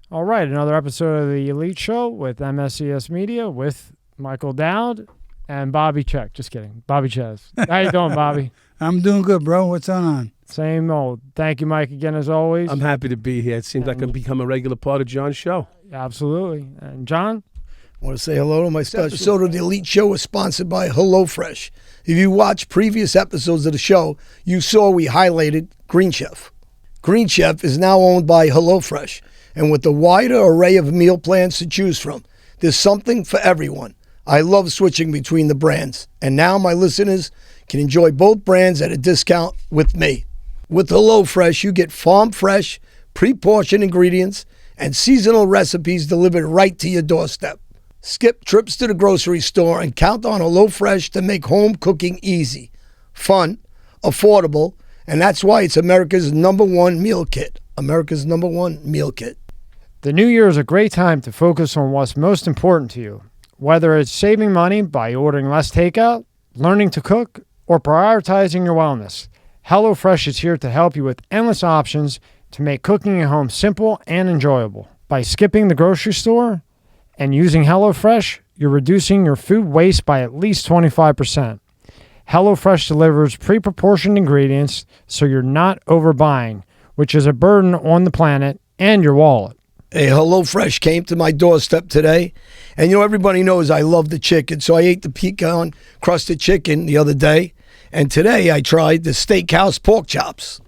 All right, another episode of the Elite Show with MSCS Media with Michael Dowd and Bobby Check. Just kidding. Bobby Czyz. How you doing, Bobby? I'm doing good, bro. What's on? Same old. Thank you, Mike, again, as always. I'm happy to be here. It seems like I've become a regular part of John's show. Absolutely. And John? I want to say hello to my special episode of the Elite Show is sponsored by HelloFresh. If you watched previous episodes of the show, you saw we highlighted Green Chef. Green Chef is now owned by HelloFresh, and with a wider array of meal plans to choose from, there's something for everyone. I love switching between the brands, and now my listeners can enjoy both brands at a discount with me. With HelloFresh, you get farm-fresh, pre-portioned ingredients and seasonal recipes delivered right to your doorstep. Skip trips to the grocery store and count on HelloFresh to make home cooking easy, fun, affordable, and that's why it's America's #1 meal kit. America's #1 meal kit. The new year is a great time to focus on what's most important to you, whether it's saving money by ordering less takeout, learning to cook, or prioritizing your wellness. HelloFresh is here to help you with endless options to make cooking at home simple and enjoyable. By skipping the grocery store and using HelloFresh, you're reducing your food waste by at least 25%. HelloFresh delivers pre-proportioned ingredients so you're not overbuying, which is a burden on the planet and your wallet. Hey, HelloFresh came to my doorstep today, and everybody knows I love the chicken, so I ate the pecan crusted chicken the other day, and today I tried the steakhouse pork chops.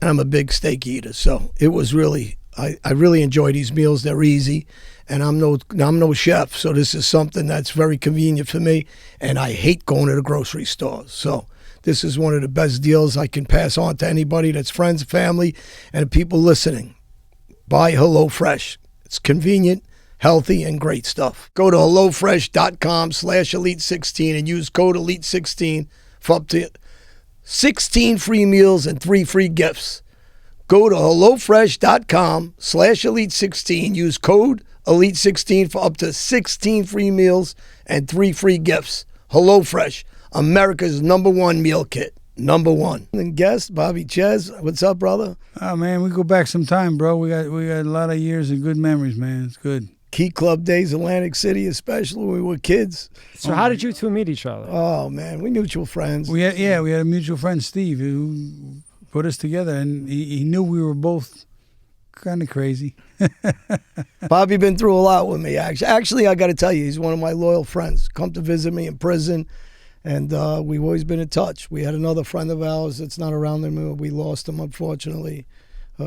And I'm a big steak eater, so it was really, I really enjoy these meals. They're easy, and I'm no chef, so this is something that's very convenient for me, and I hate going to the grocery store. So this is one of the best deals I can pass on to anybody that's friends, family, and people listening. Buy HelloFresh. It's convenient, healthy, and great stuff. Go to HelloFresh.com/Elite16 and use code Elite16 for up to 16 free meals and 3 free gifts. Go to HelloFresh.com/Elite16. Use code Elite16 for up to 16 free meals and 3 free gifts. HelloFresh, America's #1 meal kit. #1. And guest, Bobby Czyz. What's up, brother? Oh, man, we go back some time, bro. We got a lot of years of good memories, man. It's good. Key Club days, Atlantic City, especially when we were kids. So how did you two meet each other? Oh, man, we mutual friends. We had a mutual friend, Steve, who put us together, and he knew we were both kind of crazy. Bobby been through a lot with me, actually. Actually, I got to tell you, he's one of my loyal friends. Come to visit me in prison. And we've always been in touch. We had another friend of ours that's not around anymore. We lost him, unfortunately,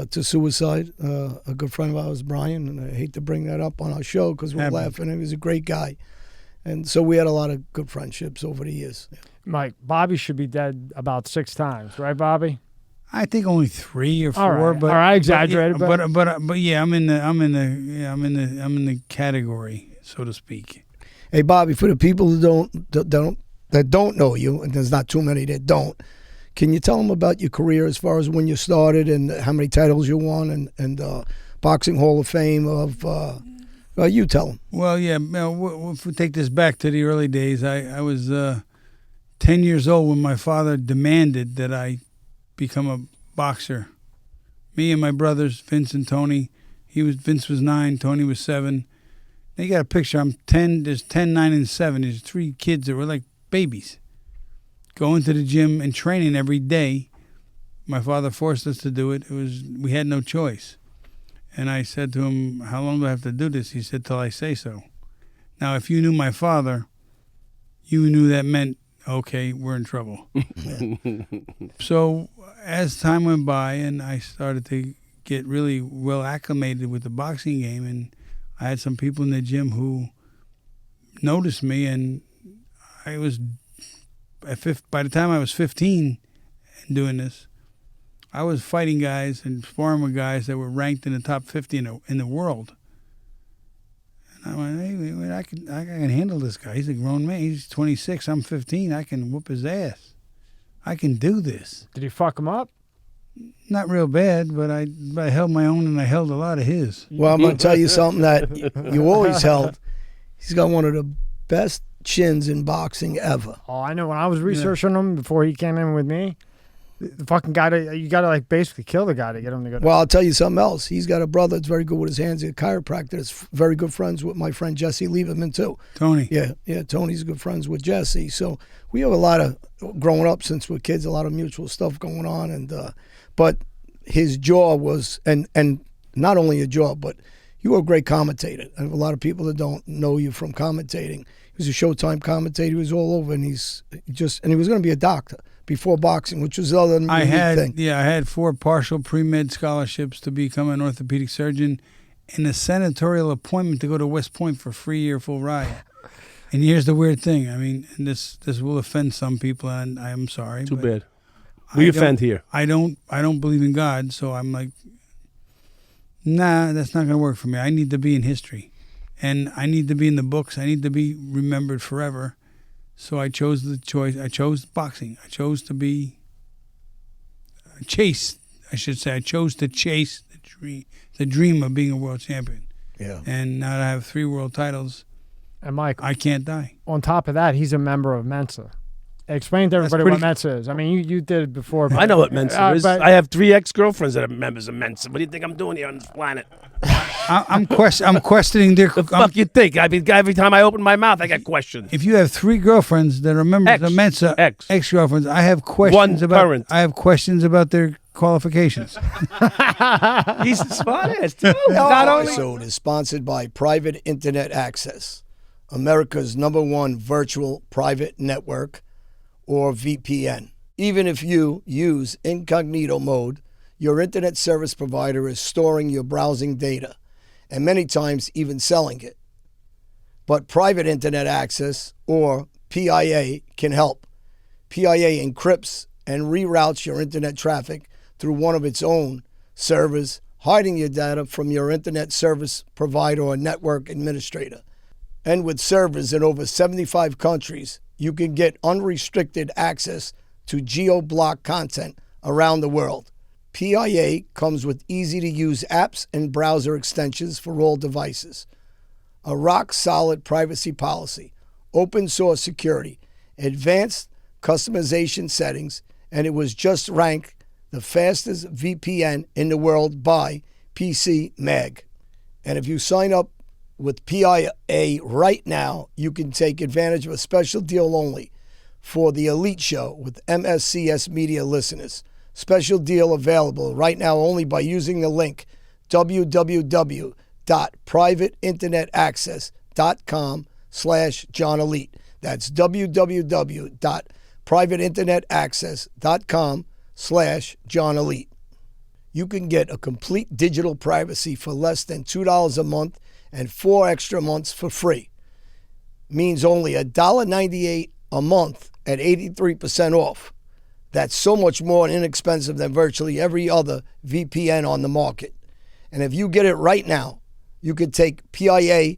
to suicide. A good friend of ours, Brian, and I hate to bring that up on our show because we're laughing. He was a great guy. And so we had a lot of good friendships over the years. Mike, Bobby should be dead about 6 times, right, Bobby? I think only 3 or 4. All right, but I exaggerated. But yeah, I'm in the category, so to speak. Hey, Bobby, for the people who don't know you, and there's not too many that don't, can you tell them about your career as far as when you started and how many titles you won and Boxing Hall of Fame of, you tell them. Well, yeah, if we take this back to the early days, I was 10 years old when my father demanded that I become a boxer. Me and my brothers, Vince and Tony, Vince was 9, Tony was 7. Now you got a picture, I'm 10, there's 10, 9, and 7. There's 3 kids that were like babies, going to the gym and training every day. My father forced us to do it. We had no choice. And I said to him, how long do I have to do this? He said, till I say so. Now, if you knew my father, you knew that meant, okay, we're in trouble. So as time went by and I started to get really well acclimated with the boxing game, and I had some people in the gym who noticed me, and I was, by the time I was 15 and doing this, I was fighting guys and sparring with guys that were ranked in the top 50 in the world. And I went, hey, I can handle this guy. He's a grown man. He's 26. I'm 15. I can whoop his ass. I can do this. Did you fuck him up? Not real bad, but I held my own, and I held a lot of his. Well, I'm going to tell you something that you always held. He's got one of the best chins in boxing ever. Oh, I know. When I was researching him before he came in with me, The fucking guy, you got to like basically kill the guy to get him to go. Well, I'll tell you something else. He's got a brother that's very good with his hands. He's a chiropractor that's very good friends with my friend Jesse Lieberman, too. Tony. Yeah, Tony's good friends with Jesse. So we have a lot of, growing up since we're kids, a lot of mutual stuff going on. And but his jaw was, and not only a jaw, but you were a great commentator. I have a lot of people that don't know you from commentating. He was a Showtime commentator. He was all over, and he was going to be a doctor before boxing, which was the other unique thing. Yeah, I had 4 partial pre-med scholarships to become an orthopedic surgeon and a senatorial appointment to go to West Point for free year full ride. And here's the weird thing. I mean, and this will offend some people, and I am sorry. Too bad. We offend here. I don't believe in God, so I'm like, nah, that's not going to work for me. I need to be in history, and I need to be in the books. I need to be remembered forever. So I chose the choice. I chose boxing. I chose to be chase. I should say I chose to chase the dream of being a world champion. Yeah. And now that I have 3 world titles, And Mike, I can't die. on top of that, he's a member of MENSA. Explain to everybody what MENSA is. I mean, you did it before. I know what MENSA is. but- I have 3 ex-girlfriends that are members of MENSA. What do you think I'm doing here on this planet? I'm questioning their. The fuck you think? I mean, every time I open my mouth, I get questions. If you have 3 girlfriends that are members of MENSA, ex-girlfriends, I have questions current. I have questions about their qualifications. He's a smart ass, too. Not only episode is sponsored by Private Internet Access, America's #1 virtual private network, or VPN. Even if you use incognito mode, your internet service provider is storing your browsing data, and many times even selling it. But Private Internet Access, or PIA, can help. PIA encrypts and reroutes your internet traffic through one of its own servers, hiding your data from your internet service provider or network administrator. And with servers in over 75 countries, you can get unrestricted access to geo-block content around the world. PIA comes with easy-to-use apps and browser extensions for all devices, a rock-solid privacy policy, open-source security, advanced customization settings, and it was just ranked the fastest VPN in the world by PC Mag. And if you sign up with PIA right now, you can take advantage of a special deal only for the Elite Show with MSCS Media listeners. Special deal available right now only by using the link www.privateinternetaccess.com/John Elite. That's www.privateinternetaccess.com/John Elite. You can get a complete digital privacy for less than $2 a month and 4 extra months for free. Means only $1.98 a month at 83% off. That's so much more inexpensive than virtually every other VPN on the market. And if you get it right now, you could take PIA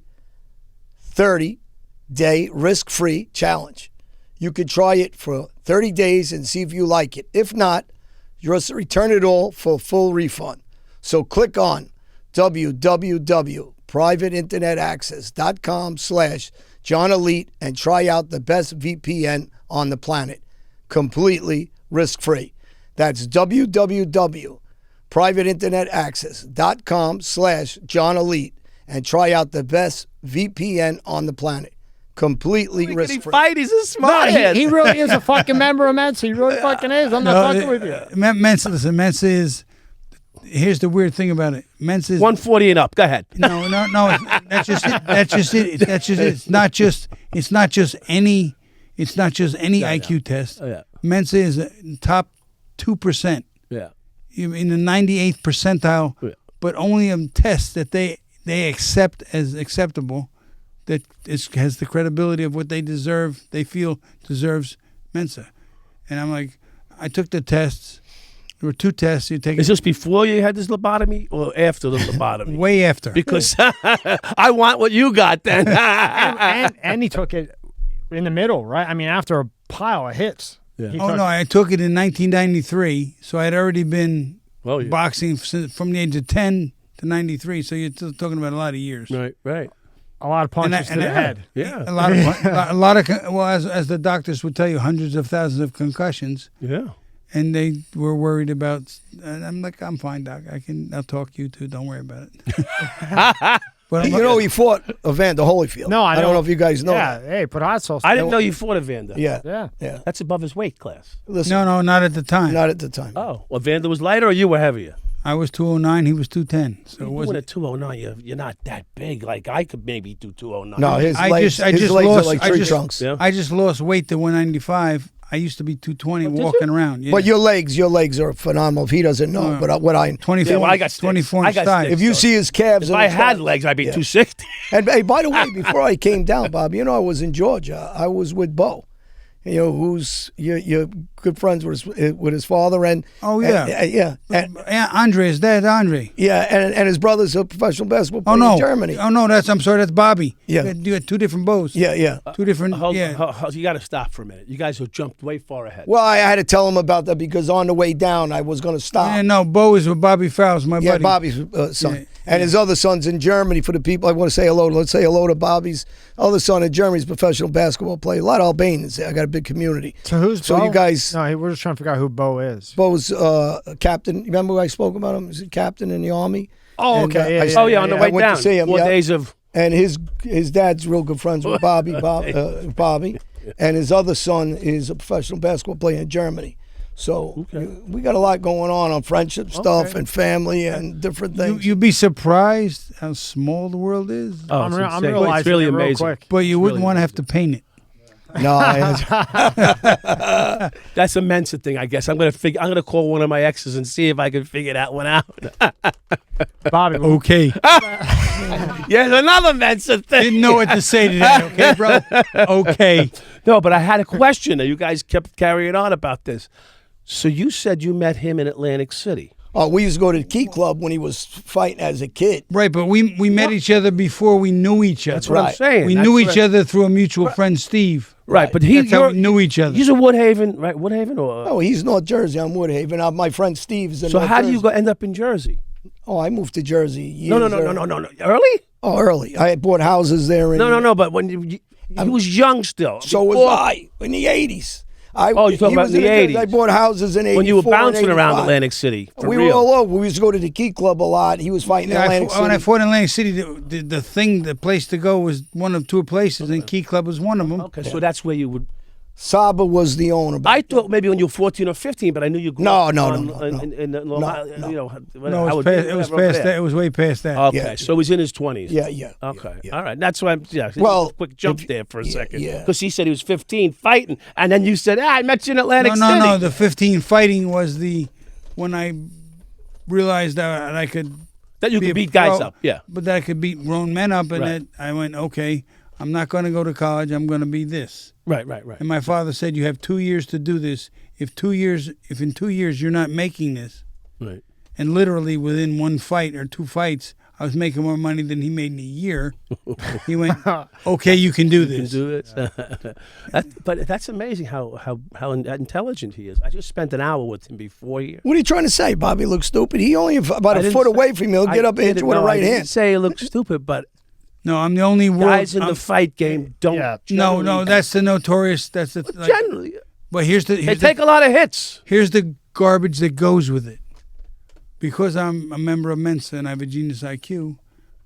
30-day risk-free challenge. You could try it for 30 days and see if you like it. If not, you'll return it all for a full refund. So click on www.privateinternetaccess.com/John Elite and try out the best VPN on the planet, completely risk-free. That's www.privateinternetaccess.com/John Elite and try out the best VPN on the planet, completely risk-free. Fight, he's a smart ass. He really is a fucking member of MENSA. He really fucking is. I'm not fucking with you. MENSA, listen, MENSA is. Here's the weird thing about it. MENSA is 140 and up. Go ahead. No. That's just it. That's just it. That's just it. It's not just any IQ test. Oh, yeah. MENSA is top 2%. Yeah. In the 98th percentile, but only a test that they accept as acceptable, that has the credibility of what they deserve. They feel deserves MENSA, and I'm like, I took the tests. There were 2 tests. You take. Is this before you had this lobotomy or after the lobotomy? Way after. Because I want what you got then. and he took it in the middle, right? I mean, after a pile of hits. Yeah. I took it in 1993, so I had already been Oh, yeah. boxing from the age of 10 to 93, so you're still talking about a lot of years. Right. A lot of punches to the head. Yeah. A lot of well, as the doctors would tell you, hundreds of thousands of concussions. Yeah. and they were worried about. And I'm like, I'm fine, Doc. I'll talk you too. Don't worry about it. But You know, he fought Evander Holyfield. No, I don't know if you guys know Yeah, that. hey, put hot sauce. I didn't know you fought Evander. Yeah. Yeah. That's above his weight class. Listen, no, not at the time. not at the time. Oh, well, Evander was lighter or you were heavier? I was 209. He was 210. So it You're doing wasn't. at 209. You're not that big. Like, I could maybe do 209. No, his I legs, just his legs are like tree trunks. Yeah. I just lost weight to 195. I used to be 220 did walking around. Yeah. But your legs are phenomenal. If he doesn't know, but what I 24, Yeah, well, I got sticks. 24 I got size. sticks. if you see his calves, If and I his had thighs- legs, I'd be Yeah. 260. And hey, by the way, before I came down, Bob, you know I was in Georgia. I was with Bo, you know, who's you're good friends with his father, and Oh, yeah. Yeah, Andre is dead. Andre. and his brother's a professional basketball player Oh no. in Germany. Oh no. I'm sorry. That's Bobby. Yeah. You had two different bows. Yeah. Two different. Hold, yeah. you got to stop for a minute. You guys have jumped way far ahead. Well, I had to tell him about that because on the way down, I was going to stop. Yeah, no, Bo is with Bobby Fowles, my Yeah, buddy. Bobby's son. Yeah, And his other son's in Germany. For the people I want to say hello to, let's say hello to Bobby's other son in Germany. He's a professional basketball player. A lot of Albanians there. I got a big community. So who's So Bo? you guys- No, we're just trying to figure out who Bo is. Bo's a captain. Remember I spoke about him? He's a captain in the Army. Oh, And, okay. I- yeah, Oh, yeah, on the yeah. way I went to down. see him, 4 yeah. days of... And his dad's real good friends with Bobby. And his other son is a professional basketball player in Germany. So we got a lot going on friendship stuff and family and different things. You'd be surprised how small the world is. Oh, I'm it's insane. realizing It's really it real amazing. quick. But you wouldn't really want to have to paint it. No, That's a Mensa thing, I guess. I'm gonna call one of my exes and see if I can figure that one out. Bobby. Okay. Yes, another Mensa thing. Didn't know what to say to that, okay, bro? Okay. No, but I had a question, and you guys kept carrying on about this. So you said you met him in Atlantic City. we used to go to the Key Club when he was fighting as a kid. Right, but we met each other before we knew each other. That's what I'm Right. saying. We That's knew what each I- other through a mutual friend, Steve. Right, but That's how we knew each other. He's a Woodhaven, right? Woodhaven, or Oh, he's North Jersey. I'm Woodhaven. My friend Steve is in so? North How do you Jersey. end up in Jersey? Oh, I moved to Jersey years No. early. Early? Oh, early. I bought houses there. No. But when he was young still. So was Before- I in the 80s. Oh, you're talking he about was in the I 80s. bought houses in 84 when you were bouncing and around 85. Atlantic City. For We real. were all over. We used to go to the Key Club a lot. He was fighting in Atlantic When I City. fought in Atlantic City, the place to go was one of two places, and Key Club was one of them. Okay, so that's where you would. Saba was the owner. I thought maybe when you were 14 or 15, but I knew you grew No, up no, on- no, no, in no. Long No, Island, no. you know, No, it was past that. It was way past that. Okay, Yeah. so he's in his 20s. Yeah. Okay, yeah. all right. That's why I'm. Yeah. Well, quick jump if- there for a yeah, second. yeah. Because he said he was 15 fighting, and then you said, I met you in Atlantic City. No. The 15 fighting was when I realized that I could That you be could a beat guys pro, up. Yeah. but that I could beat grown men up, and Right. that I went, okay, I'm not going to go to college. I'm going to be this. Right. And my father said, you have 2 years to do this. If in 2 years you're not making this, Right. and literally within one fight or two fights, I was making more money than he made in a year. He went, okay, you can do You can this. do it. But that's amazing how intelligent he is. I just spent an hour with him before here. What are you trying to say? Bobby looks stupid. He only about I a didn't foot say- away from you. He'll get up and hit you with a I right didn't hand. say it looks stupid, but No, I'm the only guys in I'm- the fight game don't. Yeah. No, that's the notorious. That's the. Like, Generally, but here's they the take a lot of hits. here's the garbage that goes with it. Because I'm a member of Mensa and I have a genius IQ,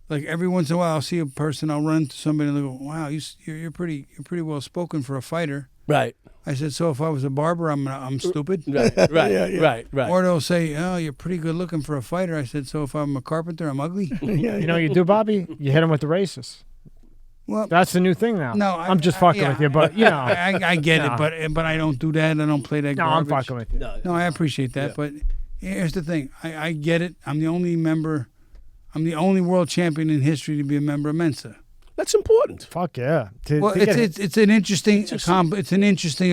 like every once in a while I'll see a person, I'll run into somebody and they go, "Wow, you're pretty well spoken for a fighter." Right. I said, "So if I was a barber, I'm stupid." Right. Right. Or they'll say, "Oh, you're pretty good looking for a fighter." I said, "So if I'm a carpenter, I'm ugly." You know what you do, Bobby? You hit him with the races. Well, That's the new thing now. no, I'm just fucking yeah, with you, but you know. I get No. it, but I don't do that. I don't play that. No, I'm garbage. fucking with you. No, I appreciate that, but here's the thing. I get it. I'm the only world champion in history to be a member of Mensa. That's important. Fuck yeah. Well, it's an interesting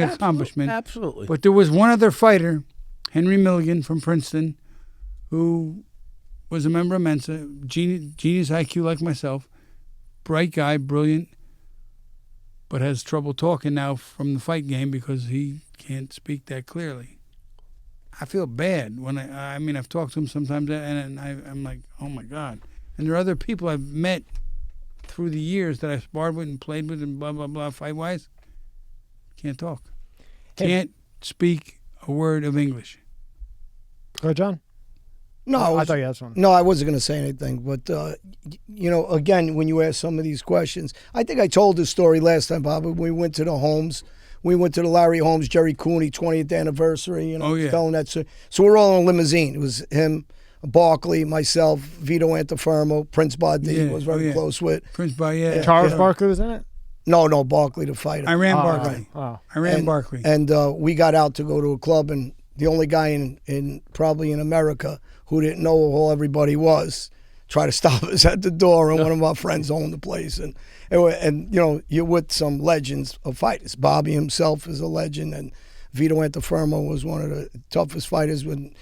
accomplishment. Absolutely. But there was one other fighter, Henry Milligan from Princeton, who was a member of Mensa, genius IQ like myself, bright guy, brilliant, but has trouble talking now from the fight game because he can't speak that clearly. I feel bad when I mean, I've talked to him sometimes, and I'm like, oh my God. And there are other people I've met through the years that I've sparred with and played with and blah, blah, blah, fight-wise. Can't talk. Hey. Can't speak a word of English. Go ahead, John. No, I thought you had something. No, I wasn't going to say anything. But, again, when you ask some of these questions, I think I told this story last time, Bob, when we went to the Holmes. We went to the Larry Holmes, Jerry Cooney 20th anniversary. Telling that. So we're all in a limousine. It was him, Barkley, myself, Vito Antifermo, Prince Bardi was very close with. Prince Bardi. Charles Barkley was in it? No, Barkley, the fighter. I ran Barkley. Oh. I ran Barkley. And we got out to go to a club, and the only guy in probably in America who didn't know who everybody was tried to stop us at the door, and one of our friends owned the place. And you're with some legends of fighters. Bobby himself is a legend, and Vito Antifermo was one of the toughest fighters when,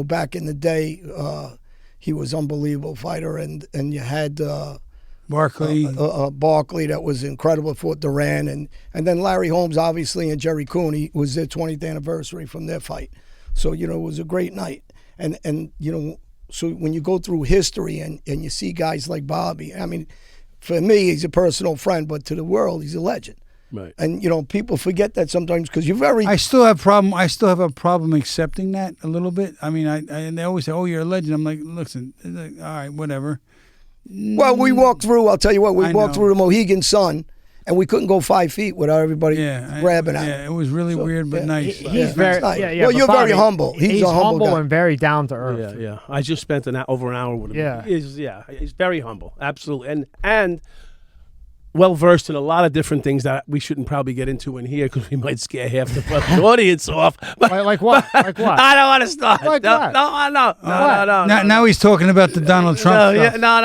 back in the day. He was an unbelievable fighter, and you had Barkley. Barkley that was incredible, fought Duran, and then Larry Holmes, obviously, and Jerry Cooney was their 20th anniversary from their fight. So, it was a great night. And so when you go through history and you see guys like Bobby, I mean, for me, he's a personal friend, but to the world, he's a legend. Right. And, people forget that sometimes because you're very... I still have a problem accepting that a little bit. I mean, and they always say, "Oh, you're a legend." I'm like, listen, all right, whatever. Well, we walked through, I'll tell you what, walked through the Mohegan Sun, and we couldn't go 5 feet without everybody grabbing out. Yeah, it was really weird, but nice. He's very nice. yeah. Well, but you're Bobby, very humble. He's a humble guy. and very down to earth. Yeah. I just spent over an hour with him. Yeah. He's very humble, absolutely, and well versed in a lot of different things that we shouldn't probably get into in here because we might scare half the fucking audience off. But, Like what? Like what? I don't want to start. Like no, what? no. Now he's talking about the Donald Trump stuff. No.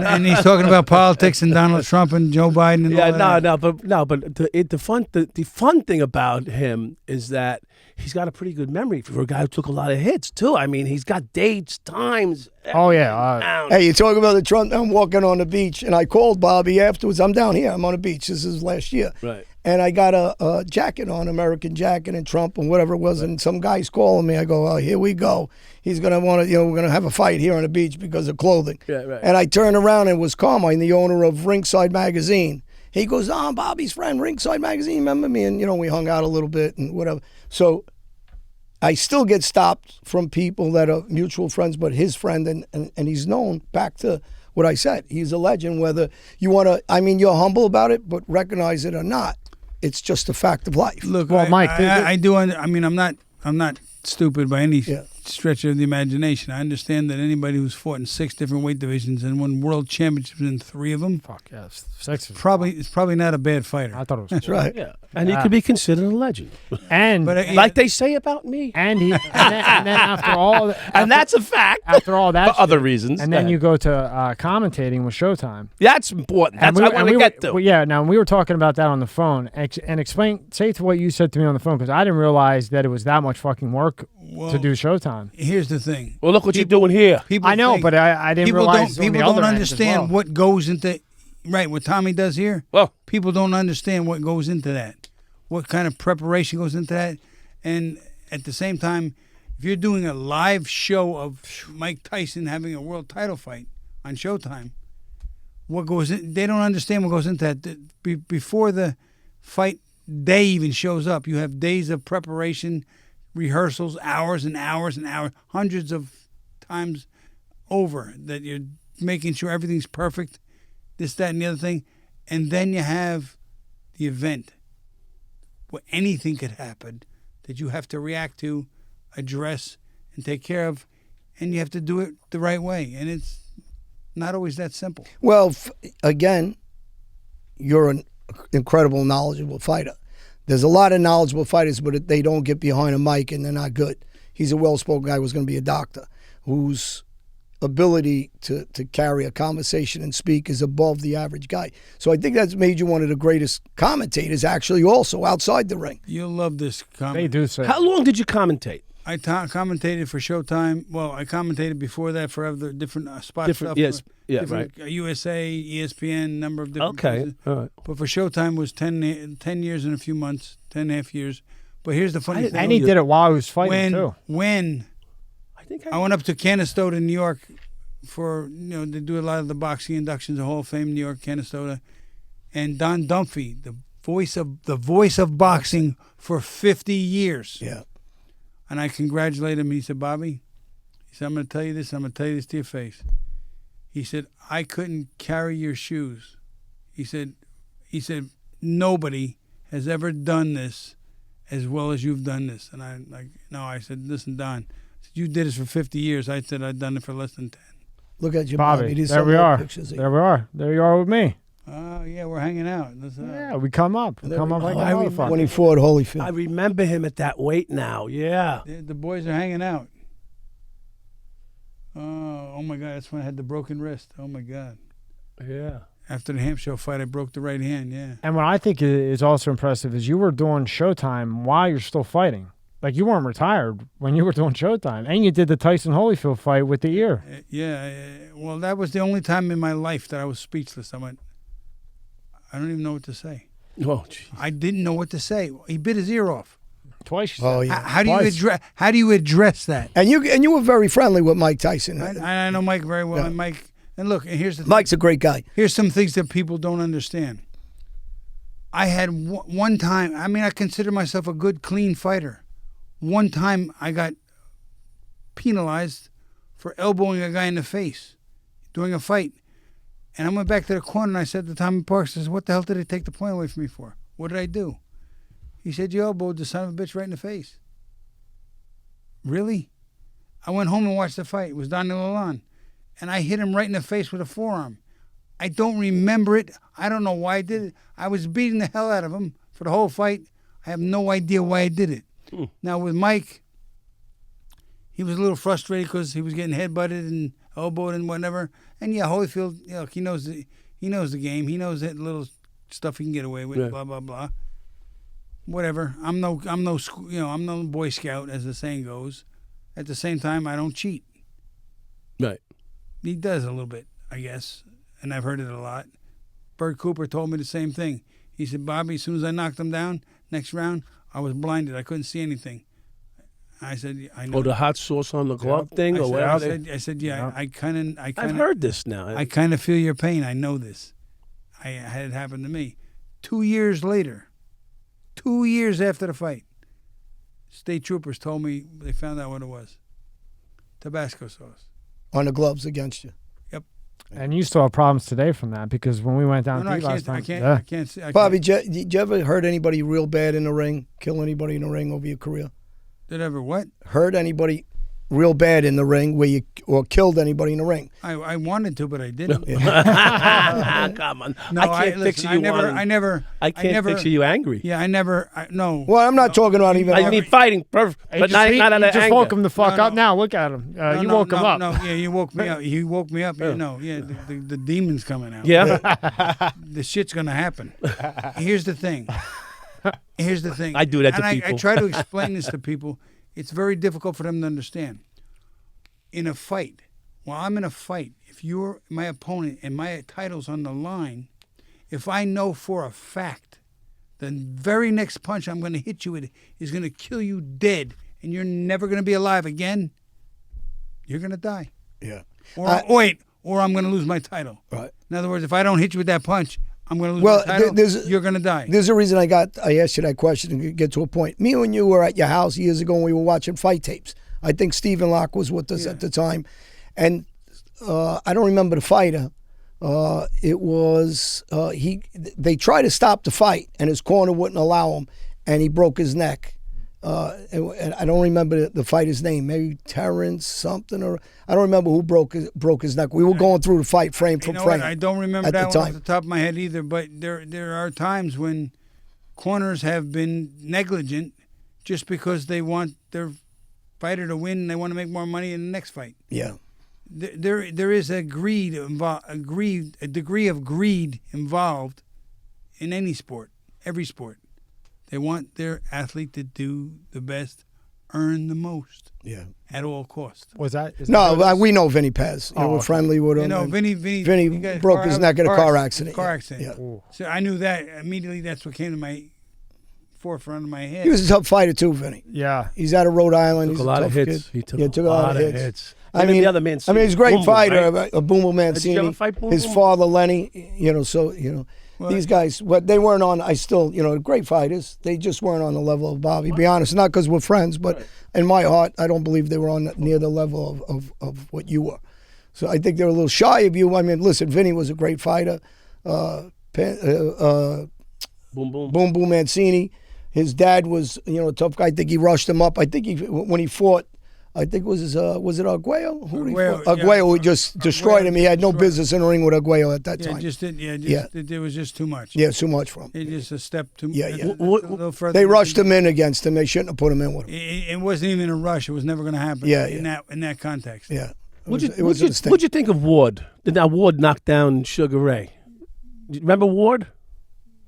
And he's talking about politics and Donald Trump and Joe Biden and all that. But the fun thing about him is that he's got a pretty good memory for a guy who took a lot of hits too. I mean, he's got dates, times. Oh yeah. Hey, you talking about the Trump? I'm walking on the beach, and I called Bobby afterwards. I'm down here. I'm on the beach. This is last year. Right. And I got a jacket on, American jacket, and Trump and whatever it was. Right. And some guy's calling me. I go, "Oh, here we go. He's gonna want to, we're gonna have a fight here on the beach because of clothing." Yeah, right. And I turned around and it was Carmine, the owner of Ringside Magazine. He goes, "Oh, I'm Bobby's friend, Ringside Magazine. Remember me?" And we hung out a little bit and whatever. So I still get stopped from people that are mutual friends, but his friend, and he's known, back to what I said, he's a legend, whether you want to, you're humble about it, but recognize it or not, it's just a fact of life. Look, Well, Mike, I do. I'm not stupid by any stretch of the imagination. I understand that anybody who's fought in 6 different weight divisions and won world championships in 3 of them, Fuck yes. 6 is it's probably not a bad fighter. I thought it was. That's cool. right. Yeah, and he could be considered a legend, And like they say about me. and then after all, And that's a fact. after all that, For other shit, reasons. and then you go to commentating with Showtime. That's important. That's And what I want to get to. Now we were talking about that on the phone, and say to what you said to me on the phone, because I didn't realize that it was that much fucking work to do Showtime. Here's the thing. Well, look what you're doing here. People I know, think- but I didn't realize people don't understand what goes into what Tommy does here. Well, People don't understand what goes into that, what kind of preparation goes into that, and at the same time, if you're doing a live show of Mike Tyson having a world title fight on Showtime, what goes in? They don't understand what goes into that. Before the fight day even shows up, you have days of preparation, rehearsals, hours and hours and hours, hundreds of times over, that you're making sure everything's perfect, this, that, and the other thing. And then you have the event where anything could happen that you have to react to, address, and take care of, and you have to do it the right way. And it's not always that simple. Well, again, you're an incredible, knowledgeable fighter. There's a lot of knowledgeable fighters, but they don't get behind a mic and they're not good. He's a well-spoken guy who's going to be a doctor, whose ability to carry a conversation and speak is above the average guy. So I think that's made you one of the greatest commentators, actually, also outside the ring. You'll love this comment. They do say. how long did you commentate? I commentated for Showtime. Well, I commentated before that for other different spots. Different- stuff. yes, yeah, different, USA, ESPN, number of different Okay, places. all right. But for Showtime was 10 years and a few months, 10 and a half years. But here's the funny thing. And he did it while he was fighting too. When I think I went up to Canastota, New York, for they do a lot of the boxing inductions, the Hall of Fame, New York, Canastota, and Don Dunphy, the voice of boxing for 50 years. Yeah. And I congratulated him. He said, Bobby, he said, I'm going to tell you this. I'm going to tell you this to your face. He said, I couldn't carry your shoes. He said, nobody has ever done this as well as you've done this. And I said, listen, Don, you did this for 50 years. I said, I've done it for less than 10. Look at you, Bobby. These There we are. pictures of you. There we are. There you are with me. Oh, yeah, we're hanging out. Yeah, we come up. We come up like a I motherfucker. When he fought Holyfield. I remember him at that weight now. Yeah. The boys are hanging out. Oh, my God, that's when I had the broken wrist. Oh, my God. Yeah. After the Hampshire fight, I broke the right hand, yeah. And what I think is also impressive is you were doing Showtime while you're still fighting. Like, you weren't retired when you were doing Showtime. And you did the Tyson Holyfield fight with the ear. Well, that was the only time in my life that I was speechless. I went, I don't even know what to say. Oh, geez. I didn't know what to say. He bit his ear off. Twice. Oh, yeah. How do you address that? And you were very friendly with Mike Tyson. I know Mike very well. Yeah. And Mike, and look, and here's the thing. Mike's a great guy. Here's some things that people don't understand. I had one time, I consider myself a good, clean fighter. One time I got penalized for elbowing a guy in the face during a fight. And I went back to the corner and I said to Tommy Parks, I said, what the hell did they take the point away from me for? What did I do? He said, you elbowed the son of a bitch right in the face. Really? I went home and watched the fight. It was Don Milan. And I hit him right in the face with a forearm. I don't remember it. I don't know why I did it. I was beating the hell out of him for the whole fight. I have no idea why I did it. Now with Mike, he was a little frustrated because he was getting headbutted and elbowed and whatever. And yeah, Holyfield, he knows the game. He knows that little stuff he can get away with. Yeah. Blah blah blah. Whatever. I'm no Boy Scout, as the saying goes. At the same time, I don't cheat. Right. He does a little bit, I guess, and I've heard it a lot. Bert Cooper told me the same thing. He said, Bobby, as soon as I knocked him down, next round, I was blinded. I couldn't see anything. I said, I know. Oh, the hot sauce on the glove thing, or whatever. I said, yeah. I've heard this now. I kind of feel your pain. I know this. I had it happen to me. 2 years later, 2 years after the fight, state troopers told me they found out what it was. Tabasco sauce. On the gloves against you. Yep. And you still have problems today from that because when we went down to eat last time. I can't see. Bobby, did you ever hurt anybody real bad in the ring? Kill anybody in the ring over your career? Did ever what? Hurt anybody real bad in the ring or killed anybody in the ring? I wanted to, but I didn't. Come on. No, I can't picture you I can't picture you angry. Yeah, no. Well, I'm not talking about even. I mean, fighting, but not out of just anger. woke him the fuck No, up now. Look at him. You woke him up. No, yeah, you woke me up. You woke me up. The demon's coming out. Yeah. The shit's going to happen. Here's the thing. I do that to and people. I try to explain this to people. It's very difficult for them to understand. In a fight, while I'm in a fight, if you're my opponent and my title's on the line, if I know for a fact the very next punch I'm going to hit you with is going to kill you dead and you're never going to be alive again, you're going to die. Yeah. Or I'm going to lose my title. Right. In other words, if I don't hit you with that punch, I'm going to lose my title. You're going to die. There's a reason I asked you that question to get to a point. Me and you were at your house years ago and we were watching fight tapes. I think Stephen Locke was with us at the time. And I don't remember the fighter. It was, they tried to stop the fight and his corner wouldn't allow him and he broke his neck. And I don't remember the fighter's name. Maybe Terrence something, or I don't remember who broke his neck. We were going through the fight frame for frame. I don't remember that one off the top of my head either. But there are times when corners have been negligent just because they want their fighter to win and they want to make more money in the next fight. Yeah. There is a degree of greed involved in any sport, every sport. They want their athlete to do the best, earn the most. Yeah. At all costs. We know Vinny Paz. We're friendly with him. Vinny broke his neck in a car accident. Yeah. So I knew that immediately. That's what came to my forefront of my head. He was a tough fighter too, Vinny. Yeah. He's out of Rhode Island. Took he's a lot of hits. Kid. He took a lot of hits. I mean, the other Mancini. he's a great Boom, fighter. right? A Boom Mancini. Did you ever fight Boom? His father Lenny. these guys, but they weren't on. I still, great fighters. They just weren't on the level of Bobby. Be honest, not because we're friends, but in my heart, I don't believe they were on near the level of what you were. So I think they're a little shy of you. I mean, listen, Vinny was a great fighter. Boom Boom Mancini. His dad was, a tough guy. I think he rushed him up. I think when he fought, I think was it Arguello? Arguello, who just destroyed him. He had no business in the ring with Arguello at that time. It was just too much. Yeah, too much for him. It just a step too much. Yeah. A little further. They rushed him in against him. They shouldn't have put him in with him. It wasn't even a rush. It was never going to happen. In that context. Yeah. What'd you think of Ward? Did that Ward knock down Sugar Ray? Do you remember Ward?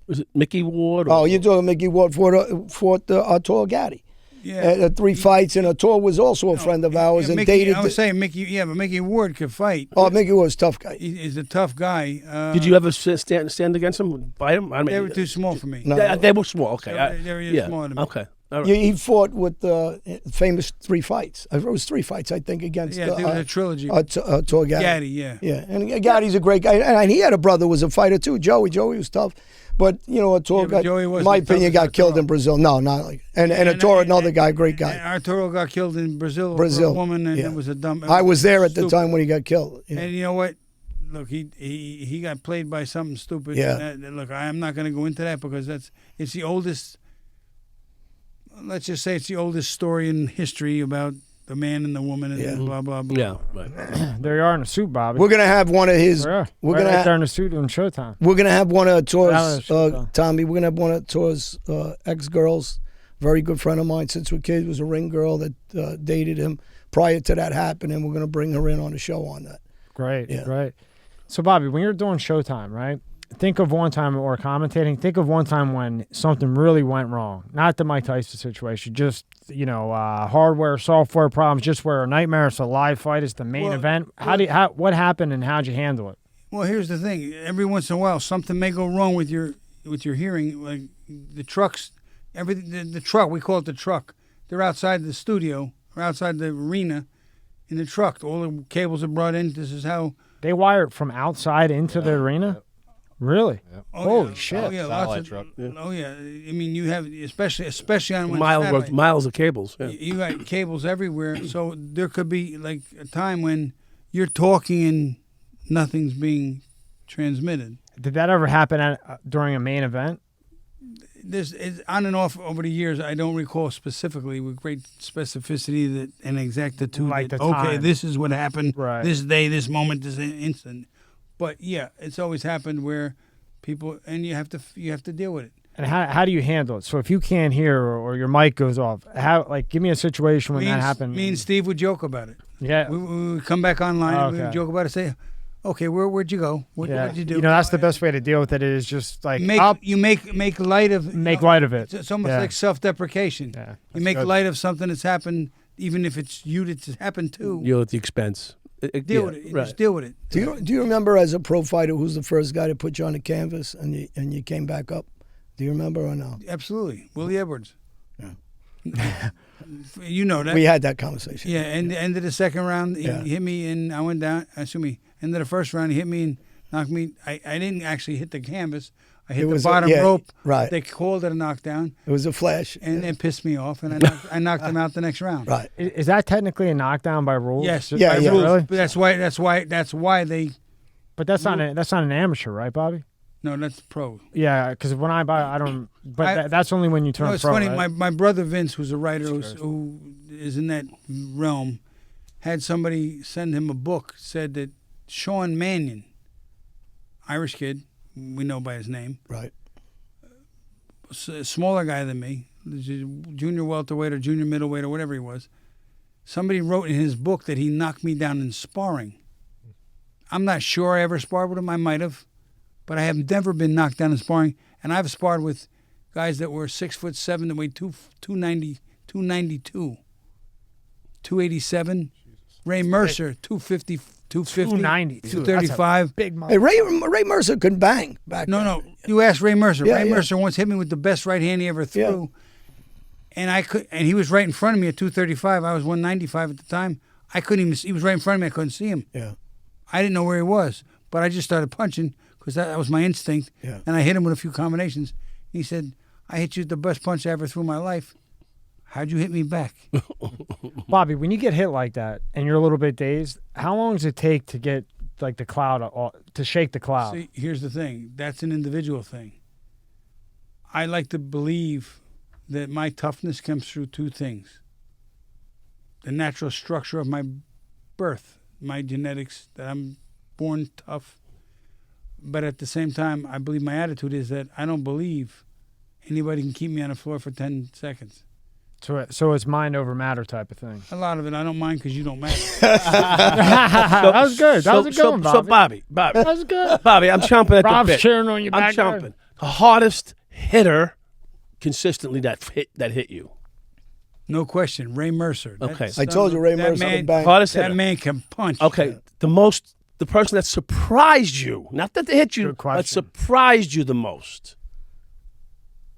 Was it Mickey Ward? Oh, you're talking Mickey Ward fought Arturo Gatti. Yeah. 3 fights, and Arturo was also a friend of ours and dated. I was saying Mickey, but Mickey Ward could fight. Oh, Mickey was a tough guy. He's a tough guy. Did you ever stand against him, fight him? They were too small for me. No. They were small. Okay, they were smaller than me. Okay. All right. He fought with the famous 3 fights. It was 3 fights, I think, against. Yeah, there was a trilogy. Arturo Gatti. Gatti, yeah. Yeah, and Gatti's a great guy, and he had a brother who was a fighter too. Joey was tough. But Arturo, in my opinion, got killed in Brazil. No, not like. And Arturo, another guy, great guy. Arturo got killed in Brazil. For a woman, and it was a dumb. I was there at the time when he got killed. Yeah. And you know what? Look, he got played by something stupid. Yeah. Look, I'm not going to go into that because it's the oldest. Let's just say it's the oldest story in history about the man and the woman and blah blah blah. Yeah, right. There you are in a suit, Bobby. We're gonna have one of his. We're gonna right there in a suit on Showtime. We're gonna have one of Arturo's. Tommy, we're gonna have one of Arturo's ex-girls. Very good friend of mine since we're kids. Was a ring girl that dated him prior to that happening. We're gonna bring her in on the show on that. Great. So, Bobby, when you're doing Showtime, right? Think of one time, or commentating, think of one time when something really went wrong. Not the Mike Tyson situation, just, hardware, software problems, just where a nightmare, it's a live fight, it's the main event. What happened and how'd you handle it? Well, here's the thing. Every once in a while, something may go wrong with your hearing. Like the trucks, everything, the truck, we call it the truck. They're outside the studio, or outside the arena in the truck. All the cables are brought in. This is how. They wire it from outside into the arena? Really? Yep. Holy shit! Oh yeah, lots of truck. Oh yeah. I mean, you have especially on miles of cables. Yeah. You got cables everywhere, so there could be like a time when you're talking and nothing's being transmitted. Did that ever happen during a main event? It's on and off over the years. I don't recall specifically with great specificity and exactitude. Like the time. Okay, this is what happened. Right. This day, this moment, this instant. But yeah, it's always happened where people, and you have to deal with it. And how do you handle it? So if you can't hear or your mic goes off, give me a situation when that happened. Me and Steve would joke about it. Yeah, we would come back online and we would joke about it. Say, okay, where'd you go? What'd you do? That's the best way to deal with it. Is just like make light of light of it. It's almost like self-deprecation. Yeah, you make light of something that's happened, even if it's you that's happened to. You're at the expense. Deal with it. Right. Just deal with it. Do you remember as a pro fighter who's the first guy to put you on the canvas and you came back up? Do you remember or no? Absolutely, Willie Edwards. Yeah. You know that. We had that conversation. Yeah, and the end of the second round, he hit me and I went down. End of the first round, he hit me and knocked me. I didn't actually hit the canvas. I hit the bottom rope. Right. They called it a knockdown. It was a flash. And it pissed me off, and I knocked him out the next round. Right. Is that technically a knockdown by rules? Yes. Yeah. Rules. Really? But that's why they. But that's not an amateur, right, Bobby? No, that's pro. Yeah, because when I don't. But that's only when you turn pro. It's funny. Right? My brother Vince, who's a writer who is in that realm, had somebody send him a book. Said that Sean Mannion, Irish kid, we know by his name, right, a smaller guy than me, junior welterweight or junior middleweight or whatever he was. Somebody wrote in his book that he knocked me down in sparring. I'm not sure I ever sparred with him. I might have, but I have never been knocked down in sparring. And I've sparred with guys that were 6'7" that weighed 290, 292, 287. Ray Mercer, 250, 290, 235. Big man. Hey, Ray Mercer couldn't bang back then. No. You asked Ray Mercer. Yeah, Ray Mercer once hit me with the best right hand he ever threw. Yeah. And he was right in front of me at 235. I was 195 at the time. I couldn't even. He was right in front of me. I couldn't see him. Yeah. I didn't know where he was, but I just started punching because that was my instinct. Yeah. And I hit him with a few combinations. He said, I hit you with the best punch I ever threw in my life. How'd you hit me back? Bobby, when you get hit like that and you're a little bit dazed, how long does it take to get like the cloud to shake the cloud? See, here's the thing. That's an individual thing. I like to believe that my toughness comes through two things. The natural structure of my birth, my genetics, that I'm born tough. But at the same time, I believe my attitude is that I don't believe anybody can keep me on the floor for 10 seconds. So it's mind over matter type of thing. A lot of it I don't mind because you don't matter. That was good. That was a good one, Bobby. So Bobby, That was good. Bobby, I'm chomping at Rob's the bit. cheering on you I'm back there. chomping. The hardest hitter consistently that hit you. No question. Ray Mercer. That Okay. son I told you of- Ray that Mercer man- could bang. Hardest That hitter. man can punch. Okay, the person that surprised you, not that they hit you, Good question. but surprised you the most.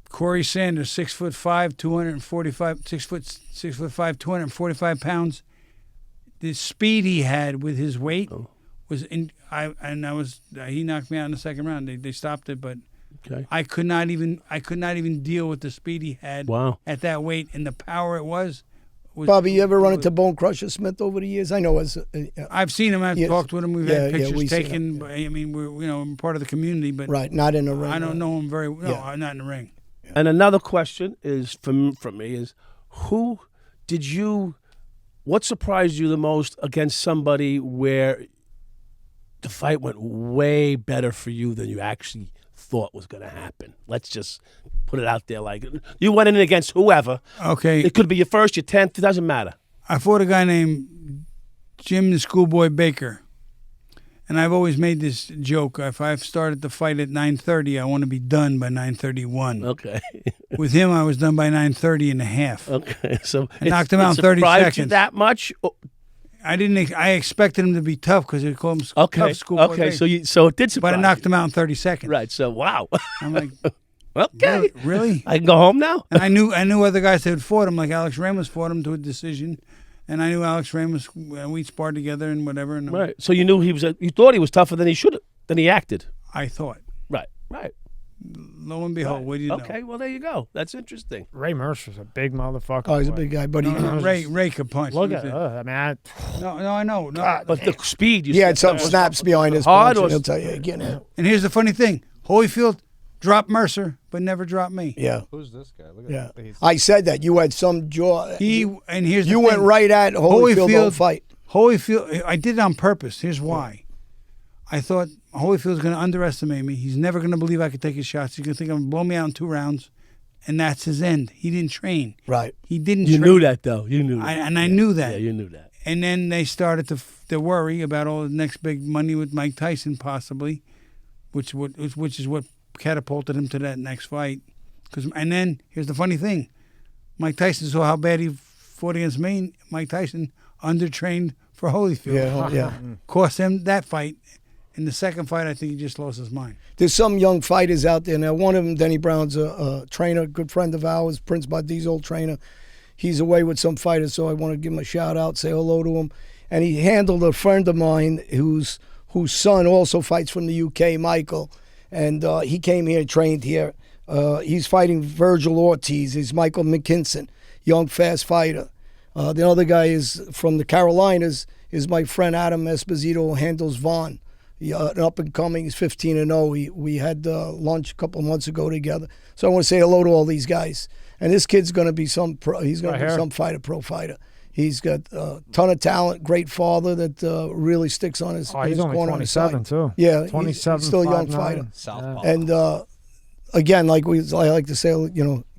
Corey Sanders, 6'5", 245, 6'5", 245 pounds. The speed he had with his weight was in. He knocked me out in the second round. They stopped it, but Okay. I could not even deal with the speed he had Wow. at that weight and the power it was Bobby, you ever run into Bone Crusher Smith over the years? I know as I've seen him. I've Yeah. talked with him. We've had Yeah, pictures we've seen taken. him, I mean, we're part of the community, but right, not in the ring. I don't know him very well. No, Yeah. I'm not in the ring. And another question is from me is, what surprised you the most against somebody where the fight went way better for you than you actually thought was going to happen? Let's just put it out there like you went in against whoever. Okay, It could be your first, your 10th, it doesn't matter. I fought a guy named Jim the Schoolboy Baker, and I've always made this joke. If I've started the fight at 9:30, I want to be done by 9:31. Okay. With him, I was done by 9:30 and a half. Okay. So I knocked him out in 30 surprised you seconds. that much? I expected him to be tough because they call him Okay. tough Schoolboy Okay. Baker. So it did surprise But I knocked you. him out in 30 seconds. Right. So wow. I'm like, Okay. really? I can go home now? And I knew other guys that had fought him, like Alex Ramos fought him to a decision, and I knew Alex Ramos. We sparred together and whatever. And Right. So you knew you thought he was tougher than he acted. I thought, Right. Right. lo and behold, what do you know? Okay. Well, there you go. That's interesting. Ray Mercer's a big motherfucker. Oh, he's a boy. big guy, but he, No, Ray could punch. Look at I mean, No, I know. No. But the speed you he had said some was snaps behind his hard punch, or- and he'll tell you again. And here's the funny thing: Holyfield dropped Mercer, but never dropped me. Yeah, Who's this guy? Look at yeah. that. He's- I said that you had some jaw. And here's the You thing. went right at Holyfield the whole fight. Holyfield, I did it on purpose. Here's why. I thought Holyfield's going to underestimate me. He's never going to believe I could take his shots. He's going to think I'm going to blow me out in 2 rounds, and that's his end. He didn't train. Right. He didn't You train. knew that though. You knew that. I knew that. Yeah, you knew that. And then they started to worry about all the next big money with Mike Tyson possibly, which is what catapulted him to that next fight. And then here's the funny thing: Mike Tyson saw how bad he fought against me. Mike Tyson undertrained for Holyfield. Yeah, yeah. Cost him that fight. In the second fight, I think he just lost his mind. There's some young fighters out there now. One of them, Denny Brown's a trainer, good friend of ours, Prince Badi's old trainer. He's away with some fighters, so I want to give him a shout out, say hello to him. And he handled a friend of mine whose son also fights from the UK, Michael. And he came here, trained here. He's fighting Virgil Ortiz. He's Michael McKinson, young, fast fighter. The other guy is from the Carolinas, is my friend Adam Esposito, who handles Vaughn. An up and coming, he's 15-0. We had lunch a couple of months ago together. So I want to say hello to all these guys. And this kid's going to be some pro. He's going to be some fighter, pro fighter. He's got a ton of talent, great father that really sticks on his, he's his only corner on his 27 side. too. Yeah, 27. he's still a young 5'9". fighter. Southpaw. And again, I like to say,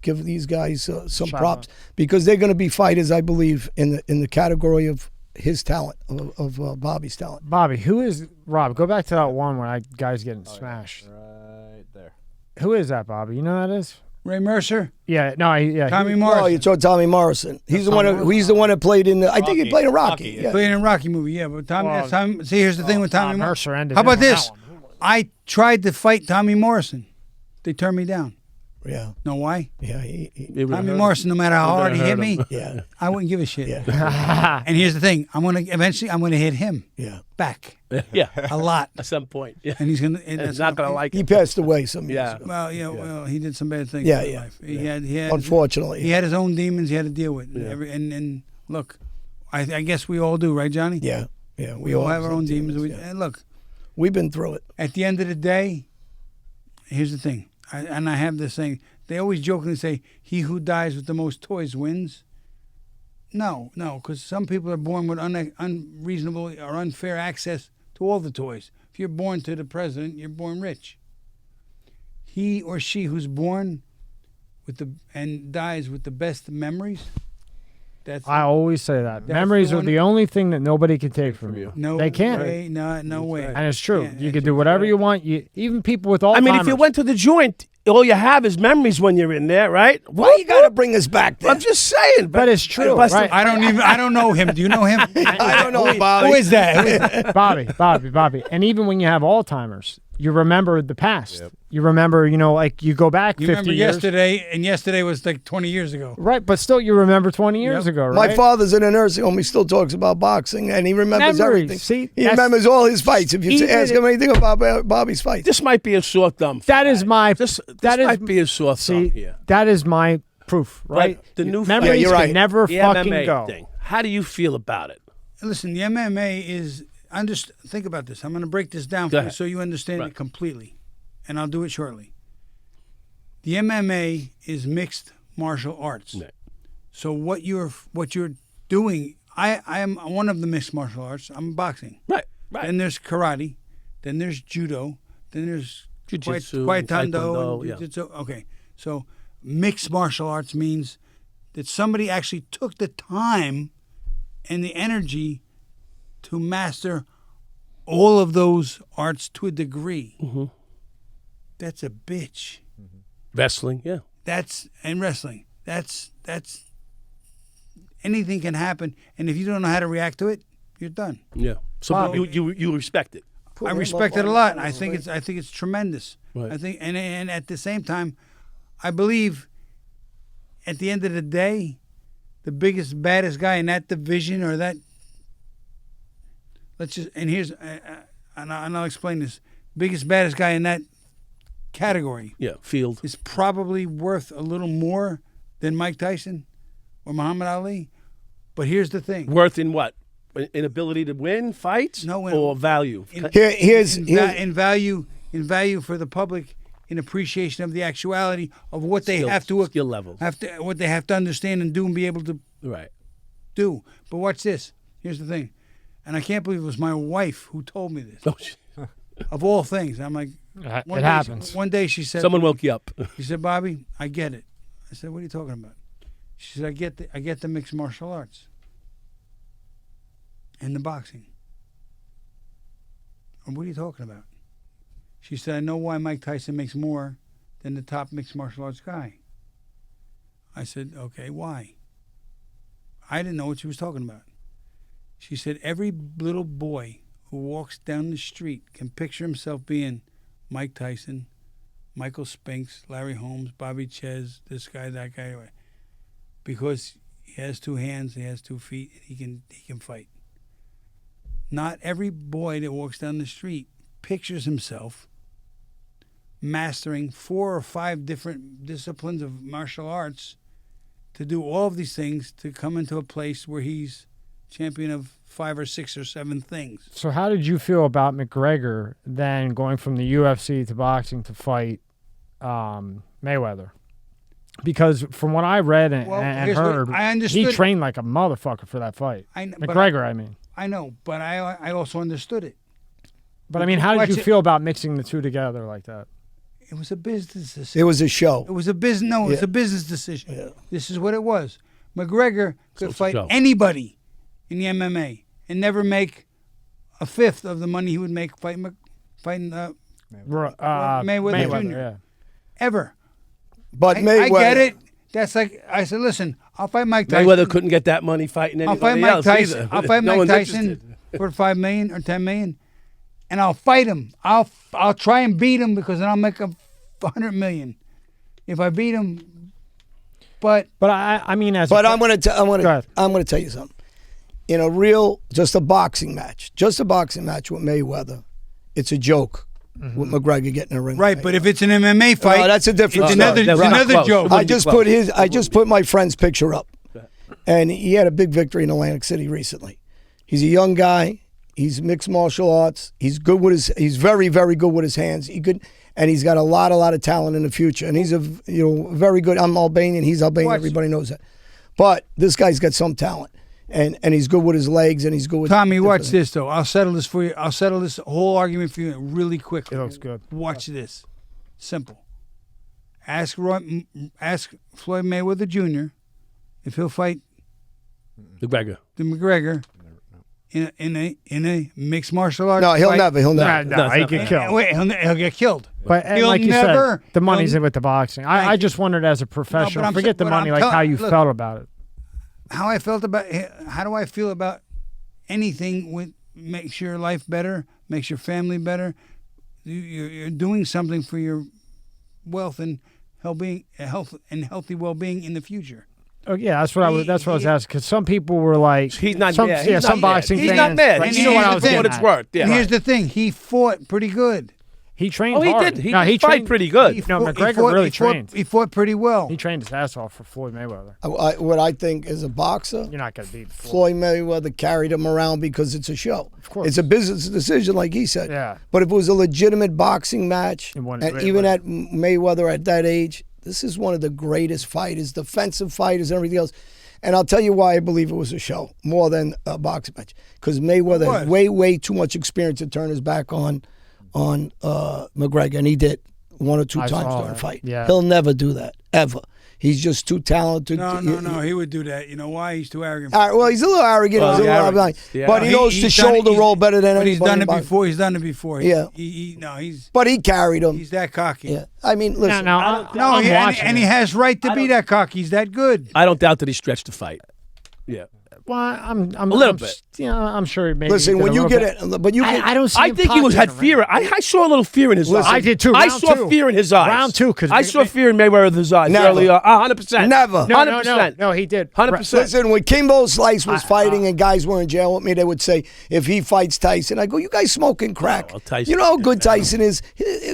give these guys some Shout props out. because they're going to be fighters, I believe, in the category of his talent, of Bobby's talent. Bobby, who is Rob? Go back to that one where that guy's getting smashed. Right there. Who is that, Bobby? You know who that is? Ray Mercer, Yeah, no, Tommy Oh, Morrison. you told Tommy Morrison. He's the one that played in the. I think he played in Rocky. Rocky, Yeah. Played in a Rocky movie, yeah. But Tommy, see, here's the thing with Tommy Morrison. Mercer ended. How about him on that this? one. I tried to fight Tommy Morrison. They turned me down. Yeah. Know why? Yeah. Tommy Morrison, no matter how hard he hit me, Yeah. I wouldn't give a shit. Yeah. And here's the thing: I'm gonna hit him Yeah. back Yeah, a lot, at some point. Yeah. and he's gonna. And it's not going to like He it. passed away some years Yeah. ago. Well, well, he did some bad things. Yeah, in yeah, life. He had. Unfortunately. He had his own demons he had to deal with. Yeah. And look, I guess we all do, right, Johnny? Yeah. Yeah. We all have our own some demons. yeah. And look, We've been through it. at the end of the day, here's the thing. I have this saying. They always jokingly say, "He who dies with the most toys wins." No, because some people are born with unreasonable or unfair access to all the toys. If you're born to the president, you're born rich. He or she who's born with and dies with the best memories, that's I always say that. That's Memories the are one- the only thing that nobody can take from you. no They can't. way, no way. And it's true. Yeah, You can do whatever you want. Even people with Alzheimer's. I mean, if you went to the joint, all you have is memories when you're in there, right? Why you got to bring us back there? I'm just saying. But it's true, Buster, right? I don't know him. Do you know him? I don't know, Bobby. Who is that? Bobby. And even when you have Alzheimer's, you remember the past. You remember, like you go back You 50 remember years. yesterday, and yesterday was like 20 years ago. Right, but still you remember 20 years Yep. ago, right? My father's in a nursing home. He still talks about boxing, and he remembers Memories, everything. see? He That's- remembers all his fights. If you Even ask him anything about Bobby's fights, this might be a sore thumb. That is my This that is might be a sore thumb see, here. that is my proof, right? the new memories fight- you're can right. never The fucking MMA go. thing. How do you feel about it? Listen, the MMA is think about this. I'm going to break this down Go for you ahead. so you understand Right. it completely, and I'll do it shortly. The MMA is mixed martial arts. Right. So what you're doing, I am one of the mixed martial arts. I'm boxing. Right. Then there's karate. Then there's judo. Then there's Jiu-jitsu, taekwondo, taekwondo, and yeah. jiu-jitsu. Okay, so mixed martial arts means that somebody actually took the time and the energy to master all of those arts to a degree. Mm-hmm. That's a bitch. Wrestling, yeah. That's and wrestling. That's anything can happen, and if you don't know how to react to it, you're done. Yeah. So Wow. you respect it. I respect it a lot. I think it's tremendous. Right. I think and at the same time, I believe at the end of the day, the biggest baddest guy in that division or that and I'll explain this. Biggest baddest guy in that category Yeah. Field. is probably worth a little more than Mike Tyson or Muhammad Ali. But here's the thing. Worth in what? In ability to win fights? No, or value? here's in value for the public, in appreciation of the actuality of what they have to skill levels. what they have to understand and do and be able to Right. do. But watch this. Here's the thing, and I can't believe it was my wife who told me this. Oh, Of all things, I'm like, It one happens. One day she said, someone woke you up. She said, "Bobby, I get it." I said, "What are you talking about?" She said, I get the mixed martial arts and the boxing." And what are you talking about? She said, "I know why Mike Tyson makes more than the top mixed martial arts guy." I said, "Okay, why?" I didn't know what she was talking about. She said, "Every little boy who walks down the street can picture himself being Mike Tyson, Michael Spinks, Larry Holmes, Bobby Czyz, this guy, that guy, because he has two hands, he has 2 feet, and he can fight." Not every boy that walks down the street pictures himself mastering 4 or 5 different disciplines of martial arts to do all of these things to come into a place where he's champion of 5 or 6 or 7 things. So how did you feel about McGregor then going from the UFC to boxing to fight Mayweather? Because from what I read and here's what heard, I understood. he trained like a motherfucker for that fight. But McGregor, I mean. I know, but I also understood it. But I mean, how did Watch you it. feel about mixing the two together like that? It was a business decision. it was a show. It was a business. No, it was Yeah. a business decision. Yeah. This is what it was. McGregor could it's a fight show. anybody in the MMA and never make a fifth of the money he would make fighting Mayweather Jr. Yeah. ever. But I Mayweather, get it. That's like I said. Listen, I'll fight Mike Tyson. Mayweather couldn't get that money fighting I'll anybody fight Mike else Tyson. either. I'll fight No Mike one's Tyson interested. for $5 million or $10 million, and I'll fight him. I'll try and beat him because then I'll make $100 million. if I beat him. But I mean, But I'm going to Go ahead. tell you something. In just a boxing match with Mayweather, it's a joke with McGregor getting in a ring. right, but if it's an MMA fight, that's a different it's story. another joke. I just put my friend's picture up, and he had a big victory in Atlantic City recently. He's a young guy. He's mixed martial arts. He's good with his. He's very, very good with his hands. And he's got a lot of talent in the future. And he's very good. I'm Albanian. He's Albanian. Everybody knows that. But this guy's got some talent, and he's good with his legs, and he's good with. Tommy, watch this though. I'll settle this for you. I'll settle this whole argument for you really quickly. It looks good. Watch this. Simple. Ask Floyd Mayweather Jr. if he'll fight McGregor in a mixed martial arts. No, he'll fight. never. He'll never. No, he get killed. Wait, he'll get killed. But and He'll like you never- said, the money's he'll- in with the boxing. I just wondered as a professional, I'm forget sa- the but money, I'm like tell- how you look. felt about it. How do I feel about anything with makes your life better, makes your family better? You're doing something for your wealth and healthy well-being in the future. Oh yeah, that's what I was asking. Because some people were like, He's not some, mad. yeah, He's some not mad. boxing He's fans. not mad. Like, He's you know what I was for getting what it's at. worth. Yeah. And here's the thing: he fought pretty good. He trained Oh, he hard. did. He no, did fight trained pretty good. McGregor really trained. He fought pretty well. He trained his ass off for Floyd Mayweather. What I think is a boxer. You're not going to beat Floyd. Floyd Mayweather carried him around because it's a show. Of course. It's a business decision, like he said. Yeah. But if it was a legitimate boxing match, It won- and it even won. at Mayweather at that age, this is one of the greatest fighters, defensive fighters, and everything else. And I'll tell you why I believe it was a show more than a boxing match. Because Mayweather has way too much experience to turn his back on McGregor, and he did one or two times saw during a that. fight. Yeah. He'll never do that, ever. He's just too talented. No, he would do that. You know why? He's too arrogant. Well, he's a little arrogant. Well, he's a little arrogant. Yeah. But he knows to he's done it- shoulder roll better than But anybody. he's done in it boxing. before. He's done it before. Yeah. He's But he carried him. he's that cocky. Yeah. I mean, listen. Now, No, I'm watching and he it. has right to be that cocky. He's that good. I don't doubt that he stretched the fight. Yeah. Well, I'm A little bit. I'm sure maybe. Listen, he did when a you little get bit. it, but you get. I don't see. I him think he popping had in the fear. ring. I saw a little fear in his eyes. I did too. I Round saw two. fear in his eyes. Round two, 'cause I saw fear in Mayweather's eyes Never. early on. 100%. Never. No, 100%. no, he did. 100%. Listen, when Kimbo Slice was fighting and guys were in jail with me, they would say, if he fights Tyson, I go, you guys smoking crack. well, Tyson- You know how good Tyson is?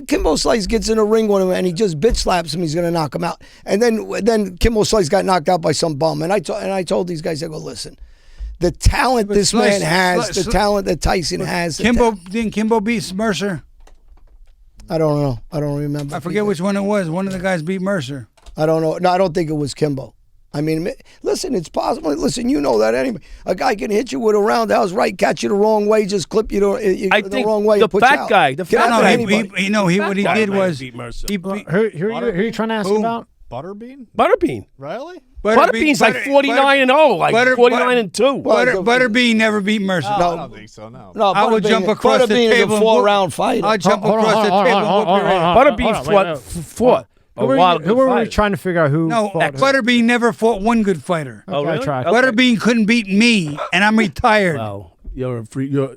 Kimbo Slice gets in a ring with him and he just bitch slaps him, he's going to knock him out. And then Kimbo Slice got knocked out by some bum. And I told these guys, I go, listen, the talent this Slice- man has, the Slice- talent that Tyson has. Didn't Kimbo beat Mercer? I don't know. I don't remember. I forget which one it was. One of the guys beat Mercer. I don't know. No, I don't think it was Kimbo. I mean, listen, it's possible. Listen, you know that anyway. A guy can hit you with a roundhouse right, catch you the wrong way, just clip you I the think wrong way. the and put you fat out. guy, the Can fat happen guy- to anybody. What he Guy did might was beat Mercer. he beat Who are you trying to ask about? Butterbean? Butterbean. Really? Butterbean's like 49-0, like 49-2. Butterbean never beat Mercer. No, I don't think so, no. No, I would jump across the Butterbean is table a and four-round fighter. I'll jump Hold on, across the hold on, table. hold and on, whoop your hold ass. on. Butterbean fought a lot of Who good were we fighters. trying to figure out who? No, fought who? Butterbean never fought one good fighter. Oh, Okay, I really? tried. Okay. Butterbean couldn't beat me, and I'm retired. Well, you're a free. You're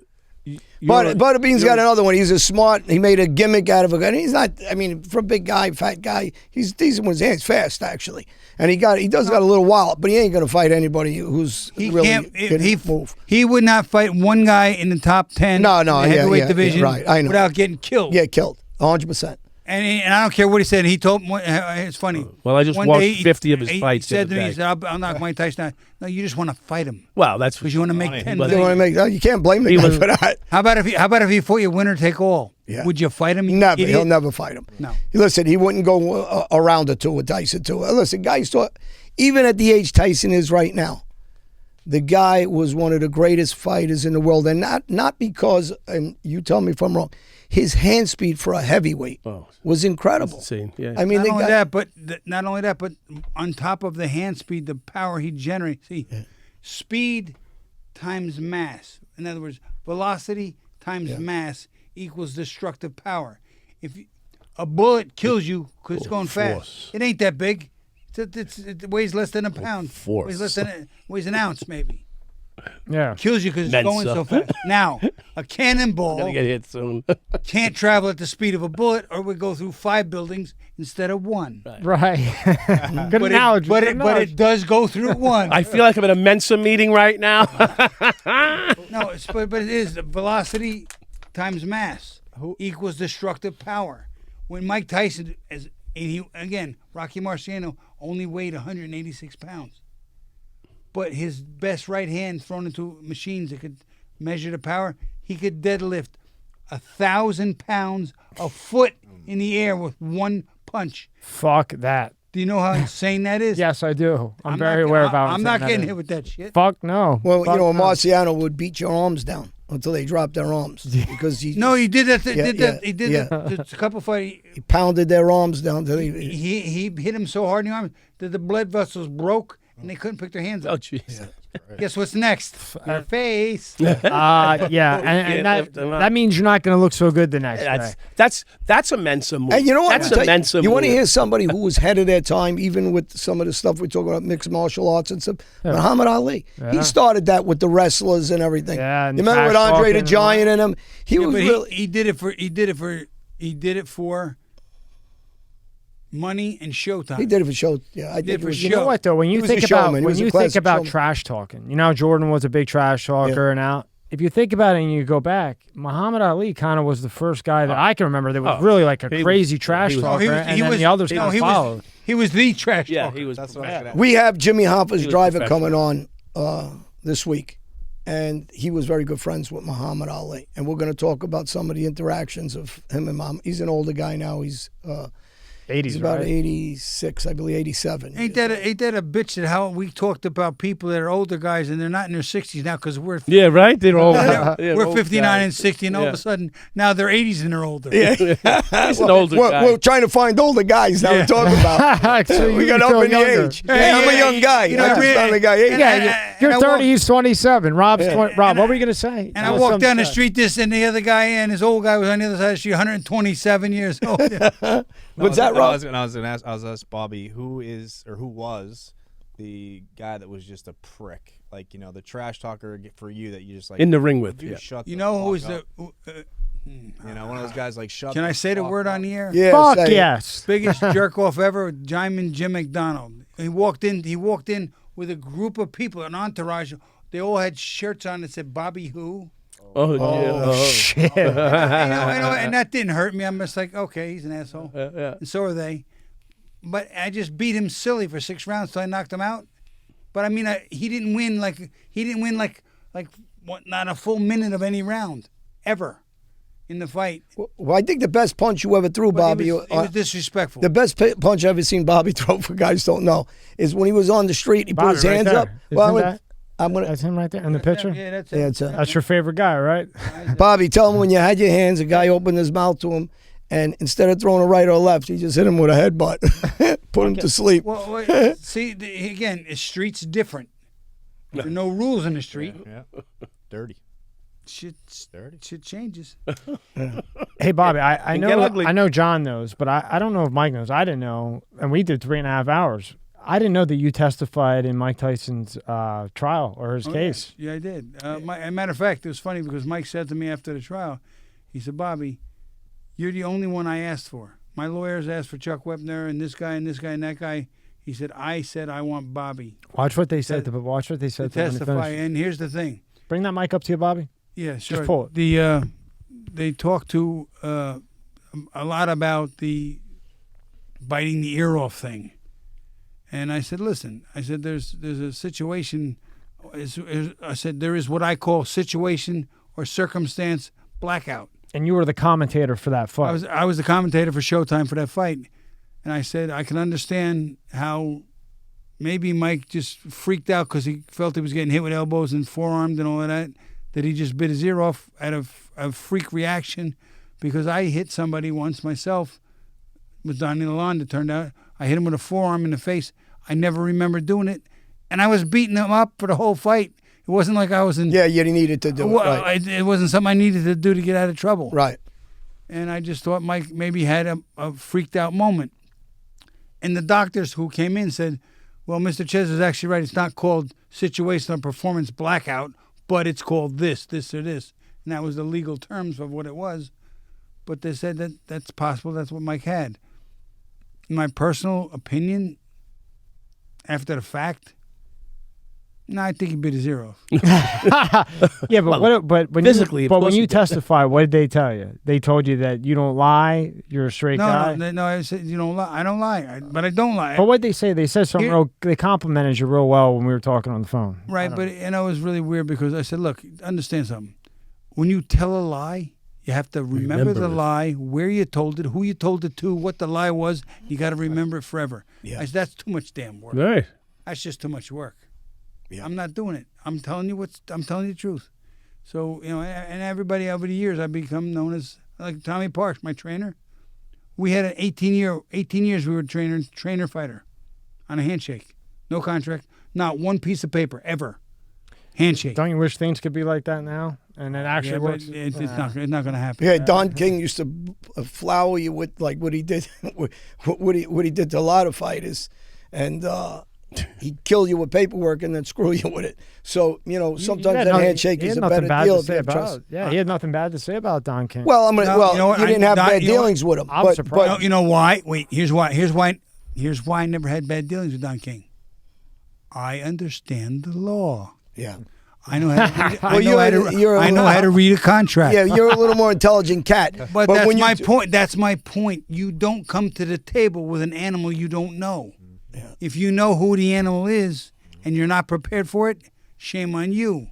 Butterbean's got another one. He's a smart. He made a gimmick out of a guy. He's not. I mean, for a big guy, fat guy, he's decent with his hands, fast actually, and he does got a little wallop, but he ain't gonna fight anybody who's He really can't. can move. He would not fight one guy in the top 10. No, in the yeah, heavyweight yeah, division, right, I know. without getting killed. Get killed, 100%. And I don't care what he said. He told me, it's funny. Well, I just One watched day 50 of his he fights the said other to me, day. he said, I'll knock Mike Tyson out. No, you just want to fight him Well, that's because you want to make 10 but- You million. want to make? You can't blame the He guy was- for that. How about if he fought you winner take all? Yeah. Would you fight him? you Never. idiot? He'll never fight him. No. Listen, he wouldn't go a round or two with Tyson too. Listen, guys thought, even at the age Tyson is right now, the guy was one of the greatest fighters in the world, and not because, and you tell me if I'm wrong, his hand speed for a heavyweight was incredible. insane, yeah. I mean, Not only that, but on top of the hand speed, the power he generates. See, speed times mass. In other words, velocity times mass equals destructive power. If a bullet kills you because it's going fast, it ain't that big. It weighs less than a pound. Force. Weighs an ounce maybe. Yeah. Kills you because it's going Mensa. so fast. Now, a Gonna cannonball get hit soon. can't travel at the speed of a bullet, or would go through 5 buildings instead of 1. Right. Good But analogy. but good it analogy. does go through 1. I feel like I'm in a Mensa meeting right now. No, but it is velocity times mass equals destructive power. When Mike Tyson, Rocky Marciano only weighed 186 pounds. But his best right hand thrown into machines that could measure the power, he could deadlift 1,000 pounds a foot in the air with 1 punch. Fuck that. Do you know how insane that is? Yes, I do. I'm not- very aware of how I'm not insane that getting is. hit with that shit. Fuck no. Well, Fuck no. Marciano would beat your arms down until they dropped their arms because he No, he did that. He did yeah. that. A couple fights. he pounded their arms down till He hit him so hard in the arm that the blood vessels broke and they couldn't pick their hands Oh, up. jeez. Guess what's next? Your face. Yeah, and lift him up. that means you're not going to look so good the next day. That's a Mensa move. And you know what? That's a Mensa move. You want to hear somebody who was ahead of their time, even with some of the stuff we talk about, mixed martial arts and stuff? Muhammad Ali. He started that with the wrestlers and everything. Yeah, and you remember with trash Andre the talking Giant and him? He was But really. he did it for money and Showtime. He did it for show. Yeah, I did did for You know what though? When He you was think a about showman. He when was a you think classic about showman. trash talking, you know how Jordan was a big trash talker, and now if you think about it and you go back, Muhammad Ali kind of was the first guy that I can remember that was really like a crazy trash talker, and then the others kind of followed. He was the trash Yeah, talker. he was. That's what I was gonna ask. We have Jimmy Hoffa's was driver professional. coming on this week, and he was very good friends with Muhammad Ali. And we're going to talk about some of the interactions of him and Muhammad. He's an older guy now. He's 80s, about right? 86, I believe, 87. Ain't that a bitch that how we talked about people that are older guys and they're not in their 60s now because we're Yeah, right. They're all. we're 59 and 60 and all of a sudden now they're 80s and they're older. He's an older guy. We're trying to find older guys now to talk about. So We you got feel up in the younger. age. Hey, I'm a young guy. You know, I just found a guy 80. You're and I 30, he's 27. Rob's 20. Rob, what were you going to say? And I walked down the street, this and the other guy, and his old guy was on the other side of the street, 127 years old. What's that, I Rob? was gonna ask Bobby who was the guy that was just a prick, like the trash talker for you that you just like In the ring with. you Yeah. shut You the know who fuck was up. the one of those guys like shut. Can I say the fuck word up. on the air? Yeah, Fuck say it. yes. Biggest jerk off ever, Jim McDonald. He walked in with a group of people, an entourage. They all had shirts on that said Bobby Who. Oh, yeah. Shit. I know, and that didn't hurt me. I'm just like, okay, he's an asshole. Yeah. And so are they. But I just beat him silly for 6 rounds till I knocked him out. But I mean, he didn't win like what, not a full minute of any round ever in the fight. Well, I think the best punch you ever threw, But Bobby. he was disrespectful. The best punch I've ever seen Bobby throw, for guys who don't know, is when he was on the street. He put Bobby, his right hands there. up. Isn't I'm gonna. That's him right there in the picture. Yeah, that's Yeah, it. it's a- That's your favorite guy, right? Bobby, tell him when you had your hands, a guy opened his mouth to him, and instead of throwing a right or a left, he just hit him with a headbutt, put him to sleep. Well, see, again, the street's different. There are no rules in the street. Yeah, dirty. Shit Dirty. changes. Hey, Bobby, I Can get ugly. know John knows, but I don't know if Mike knows. I didn't know, and we did 3.5 hours. I didn't know that you testified in Mike Tyson's trial or his case. Yeah, I did. As a matter of fact, it was funny because Mike said to me after the trial, he said, Bobby, you're the only one I asked for. My lawyers asked for Chuck Wepner and this guy and this guy and that guy. He said, I want Bobby Watch what they said to watch what they to said to him when he testify. finished. And here's the thing. Bring that mic up to you, Bobby. Yeah, sure. pull it. They talked to a lot about the biting the ear off thing. And I said, listen, there's a situation. I said, there is what I call situation or circumstance blackout. And you were the commentator for that fight. I was the commentator for Showtime for that fight. And I said, I can understand how maybe Mike just freaked out because he felt he was getting hit with elbows and forearmed and all of that he just bit his ear off out of a freak reaction because I hit somebody once myself with Donnie Lalonde, it turned out. I hit him with a forearm in the face. I never remember doing it. And I was beating him up for the whole fight. It wasn't like I was in... Yeah, you needed to do it. Right. It wasn't something I needed to do to get out of trouble. Right. And I just thought Mike maybe had a freaked out moment. And the doctors who came in said, Well, Mr. Czyz is actually right. It's not called situational performance blackout, but it's called this, or this. And that was the legal terms of what it was. But they said that that's possible. That's what Mike had. In my personal opinion, after the fact, no, I think he beat a zero. Yeah, but when physically, you, of but when course you he did. testify, what did they tell you? They told you that you don't lie, you're a straight guy. No. I said you don't lie. I don't lie, but I don't lie. But what they say? They said something Here- real. They complimented you real well when we were talking on the phone. Right, but it was really weird because I said, look, understand something. When you tell a lie, you have to remember the it. lie, where you told it, who you told it to, what the lie was. You got to remember it forever. Yeah. I said, that's too much damn work. Right. That's just too much work. Yeah. I'm not doing it. I'm telling you the truth. So, and everybody over the years, I've become known as, like Tommy Parks, my trainer. We had an 18 years we were trainer fighter on a handshake. No contract, not one piece of paper, ever. Handshake. Don't you wish things could be like that now? And it actually Yeah, but works. it's not going to happen. Yeah, Don King used to flower you with like what he did, what he did to a lot of fighters, and he'd kill you with paperwork and then screw you with it. So sometimes that handshake is a better deal. If you have trust. Yeah, he had nothing bad to say about Don King. Well, what? you didn't have bad dealings with him. I'm surprised. No, you know why? Wait, here's why. Here's why I never had bad dealings with Don King. I understand the law. Yeah. I know how to read it. Well, I know how to read a contract. Yeah, you're a little more intelligent cat. But that's when my point. That's my point. You don't come to the table with an animal you don't know. Yeah. If you know who the animal is and you're not prepared for it, shame on you.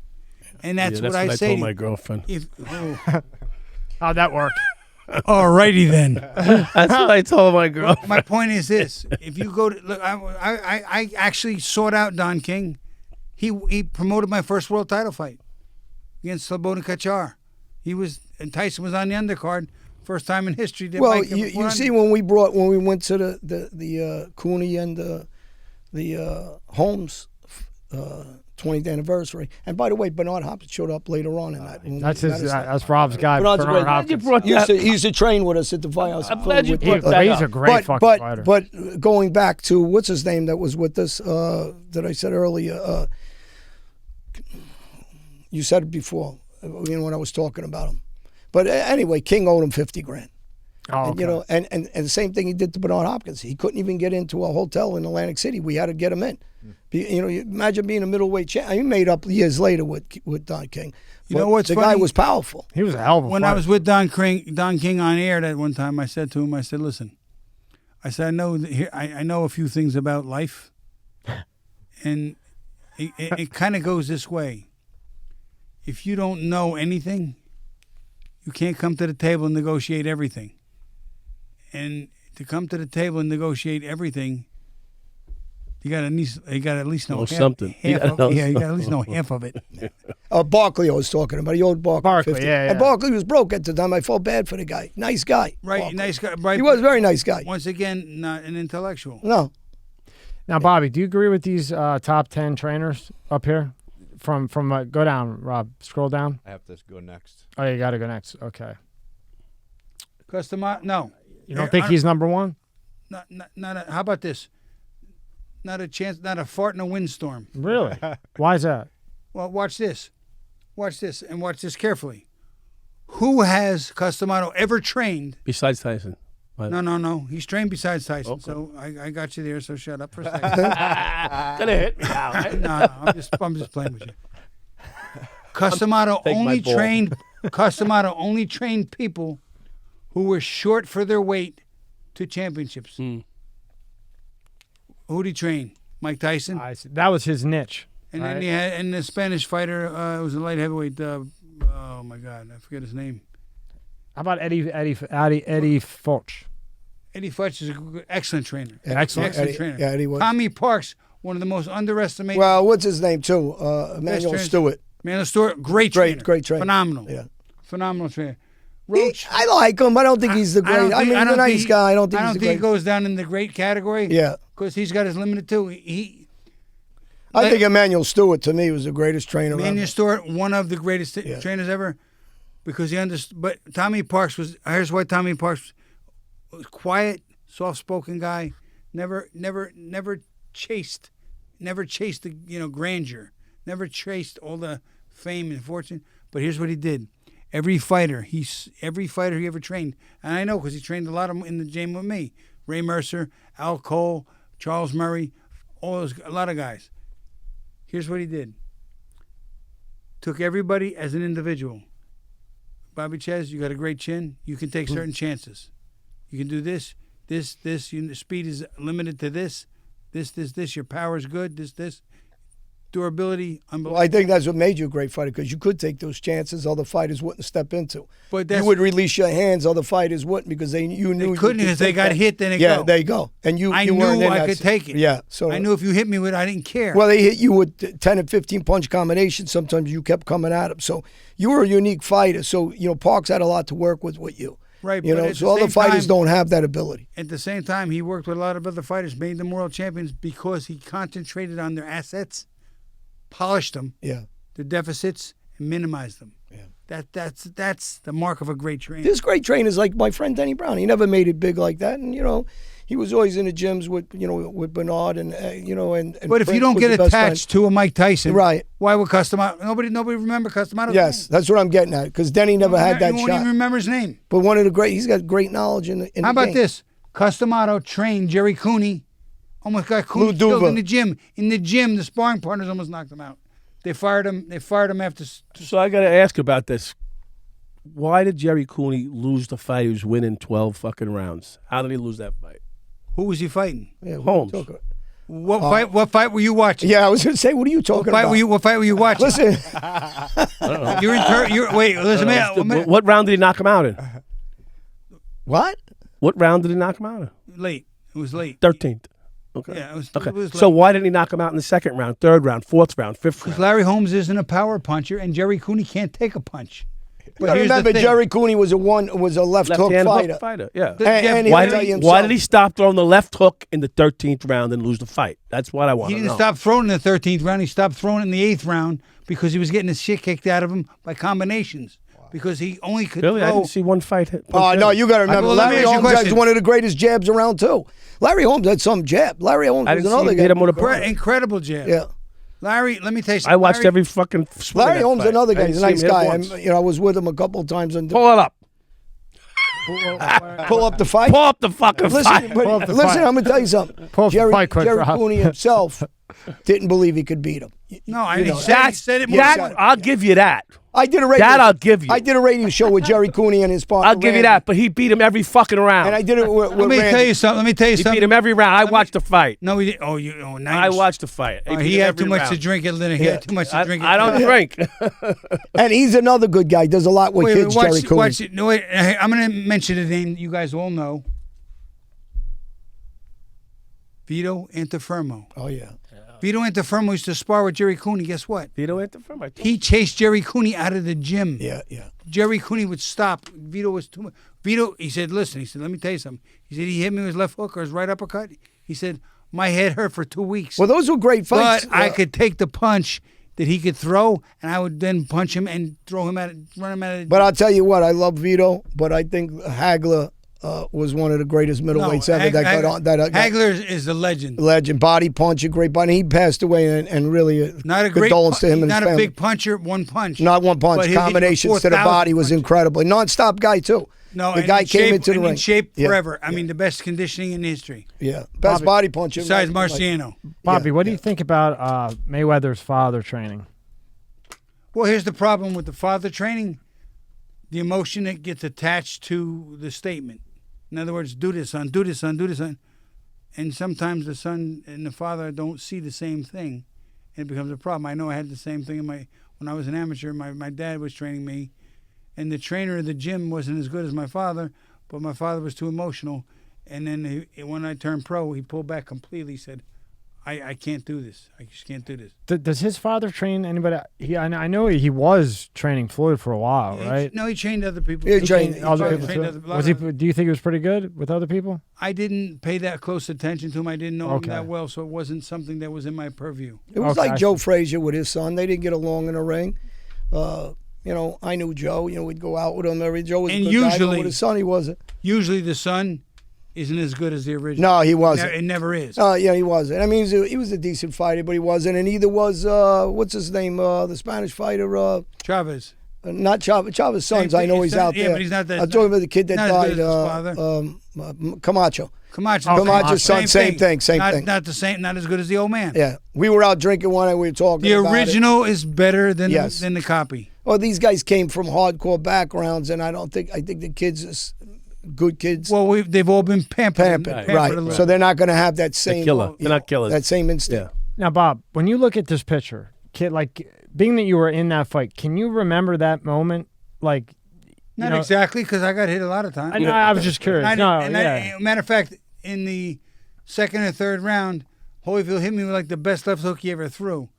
And that's what I say. told my girlfriend. How'd that work? Alrighty then. That's what I told my girlfriend. My point is this: if you go to look, I actually sought out Don King. He promoted my first world title fight against Slobodan Kachar. And Tyson was on the undercard. First time in history. Well, you see, when we went to the Cooney and the Holmes 20th anniversary, and by the way, Bernard Hopkins showed up later on in that. That's Rob's guy. Bernard's Bernard great. Hopkins. He used to train with us at the firehouse. I'm glad you brought that He's a great fucking fighter. But going back to what's his name that was with us that I said earlier, you said it before, when I was talking about him. But anyway, King owed him $50,000. Oh, okay. And the same thing he did to Bernard Hopkins. He couldn't even get into a hotel in Atlantic City. We had to get him in. You imagine being a middleweight champ. He made up years later with Don King. You know what's the funny? guy was powerful. He was a hell of a When fighter. I was with Don King on air that one time, I said to him, listen, I know a few things about life, and it kind of goes this way. If you don't know anything, you can't come to the table and negotiate everything. And to come to the table and negotiate everything, you got to at least know half, something. you got to at least know half of it. Barkley I was talking about. He owed Barkley 50. yeah. And Barkley was broke at the time. I felt bad for the guy. Nice guy. Right, Barkley. nice guy. Right, He was a very nice guy. Once again, not an intellectual. No. Now, Bobby, do you agree with these top 10 trainers up here? From go down, Rob. Scroll down. I have to go next. Oh, you got to go next. Okay. No. You don't think he's number one? How about this? Not a chance, not a fart in a windstorm. Really? Why is that? Well, watch this. Watch this, and watch this carefully. Who has Customato ever trained? Besides Tyson. No. He's trained besides Tyson. Okay. So I got you there, so shut up for a second. Gonna hit me now, right? No, I'm just playing with you. Customato Take my only ball. trained people who were short for their weight to championships. Who did he train? Mike Tyson. I see. That was his niche. And right? then he had, and the Spanish fighter was a light heavyweight. Oh my God, I forget his name. How about Eddie Foch? Eddie Futch is an excellent trainer. Excellent. trainer. Yeah, Eddie was. Tommy Parks, one of the most underestimated. Well, what's his name too? Emmanuel trainers. Stewart. Manuel Stewart, great trainer. Great trainer. Phenomenal. Yeah. Phenomenal trainer. Roach. I like him. I don't think he's the great. I mean, he's a nice guy. I don't think he's the he great. goes down in the great category. Yeah. Because he's got his limited too. I think Emmanuel Stewart to me was the greatest trainer Manuel ever. Stewart, one of the greatest trainers ever, because he understood. But Tommy Parks was. Here's why Tommy Parks was quiet, soft-spoken guy. Never chased never chased the grandeur, never chased all the fame and fortune. But here's what he did. Every fighter he ever trained, and I know because he trained a lot of them in the gym with me. Ray Mercer, Al Cole, Charles Murray, a lot of guys. Here's what he did. Took everybody as an individual. Bobby Czyz, you got a great chin. You can take certain chances. You can do this. Your speed is limited to this. This. Your power is good. This. Durability, unbelievable. Well, I think that's what made you a great fighter, because you could take those chances other fighters wouldn't step into. But you would release your hands, other fighters wouldn't, because you knew they couldn't, because they got hit. Then yeah, there you go. And I you knew weren't in I that could take it. Yeah, so I knew if you hit me with it, I didn't care. Well, they hit you with 10 and 15 punch combinations. Sometimes you kept coming at them. So you were a unique fighter. So Parks had a lot to work with you. Right, so other fighters don't have that ability. At the same time, he worked with a lot of other fighters, made them world champions because he concentrated on their assets, polished them, their deficits, and minimized them. Yeah. That's the mark of a great trainer. This great trainer is like my friend Denny Brown. He never made it big like that, and he was always in the gyms with Bernard and and. But if you don't get attached to a Mike Tyson, right? Why would Customato? Nobody remember Customato. Yes, that's what I'm getting at. Because Denny never had that shot. You won't even remember his name. But he's got great knowledge in the How about this? Customato trained Jerry Cooney. Almost got Cooney killed in the gym. In the gym, the sparring partners almost knocked him out. They fired him. After. So I got to ask about this. Why did Jerry Cooney lose the fight? He was winning 12 fucking rounds. How did he lose that fight? Who was he fighting? Yeah, Holmes. What fight were you watching? Yeah, I was going to say, what are you talking about? What fight were you watching? Listen. Listen, what round did he knock him out in? What? What round did he knock him out in? Late. It was late. 13th. Okay. Yeah, okay. It was so why didn't he knock him out in the second round, third round, fourth round, fifth round? Because Larry Holmes isn't a power puncher, and Jerry Cooney can't take a punch. But remember, Jerry Cooney was a left hook fighter. Yeah. And why did he stop throwing the left hook in the 13th round and lose the fight? That's what I want to know. He didn't stop throwing in the 13th round. He stopped throwing in the 8th round because he was getting his shit kicked out of him by combinations. Because he only could Really? throw. I didn't see one fight hit. No, you got to remember, Larry Holmes has one of the greatest jabs around, too. Larry Holmes had some jab. Larry Holmes was another guy. Hit him with a incredible jab. Yeah. Larry, let me tell you something. I watched every fucking split. Larry Holmes, another guy. He's a nice guy. I was with him a couple of times. Pull it up. Pull up the fight. Pull up the fucking fight. Listen, I'm going to tell you something. Jerry Cooney himself didn't believe he could beat him. No, he said it more. I'll give you that. I did a radio show with Jerry Cooney and his partner. I'll give you that, but he beat him every fucking round. And I did it with Let me tell you something. He beat him every round. I watched the fight. No, he did. Nice. I watched the fight. He had too much to drink. He had too much to drink. I don't drink. And he's another good guy. Does a lot with kids, Jerry Cooney. No, wait. I'm going to mention a name you guys all know. Vito Antuofermo. Oh, yeah. Vito Antuofermo used to spar with Jerry Cooney. Guess what? Vito Antuofermo. He chased Jerry Cooney out of the gym. Yeah. Jerry Cooney would stop. Vito was too much. Vito, he said, listen, let me tell you something. He said, he hit me with his left hook or his right uppercut. He said, my head hurt for 2 weeks. Well, those were great fights. But I could take the punch that he could throw, and I would then punch him and run him out of the But I'll tell you what, I love Vito, but I think Hagler was one of the greatest middleweights ever. Hagler is a legend. Legend, body puncher, great body. He passed away, and really not a condolence to him and his family. Not a big puncher, one punch. Not one punch. Combinations to the body was incredible. Non-stop guy too. No, the guy came into the ring in shape forever. I mean, the best conditioning in history. Yeah, best body puncher besides Marciano. Bobby, what do you think about Mayweather's father training? Well, here's the problem with the father training: the emotion that gets attached to the statement. In other words, do this, son, do this, son, do this, son. And sometimes the son and the father don't see the same thing, and it becomes a problem. I know I had the same thing when I was an amateur. My dad was training me, and the trainer of the gym wasn't as good as my father, but my father was too emotional. And then when I turned pro, he pulled back completely. He said, I can't do this. I just can't do this. Does his father train anybody? I know he was training Floyd for a while, right? No, he trained other people. He trained other people. Do you think he was pretty good with other people? I didn't pay that close attention to him. I didn't know him that well, so it wasn't something that was in my purview. It was like Joe Frazier with his son. They didn't get along in the ring. I knew Joe. We'd go out with him. Joe was a good guy, but with his son, he wasn't. Usually the son isn't as good as the original. No, he wasn't. It never is. Yeah, he wasn't. I mean, he was a decent fighter, but he wasn't. And neither was, what's his name, the Spanish fighter? Chavez. Not Chavez. Chavez's sons, I know he's out there. Yeah, but he's not that. I'm talking about the kid that not as died, good as his father. Camacho. Camacho's son, same thing. Not the same, not as good as the old man. Yeah. We were out drinking one and we were talking The about original is better than Yes. than the copy. Well, these guys came from hardcore backgrounds, and I think the kids are good kids. Well, they've all been pampered. Right. a little. So they're not going to have that same. They're not killers. That same instinct. Yeah. Now, Bob, when you look at this picture, kid, like being that you were in that fight, can you remember that moment? Like, Not exactly, because I got hit a lot of times. I was just curious. Matter of fact, in the second or third round, Holyfield hit me with like the best left hook he ever threw,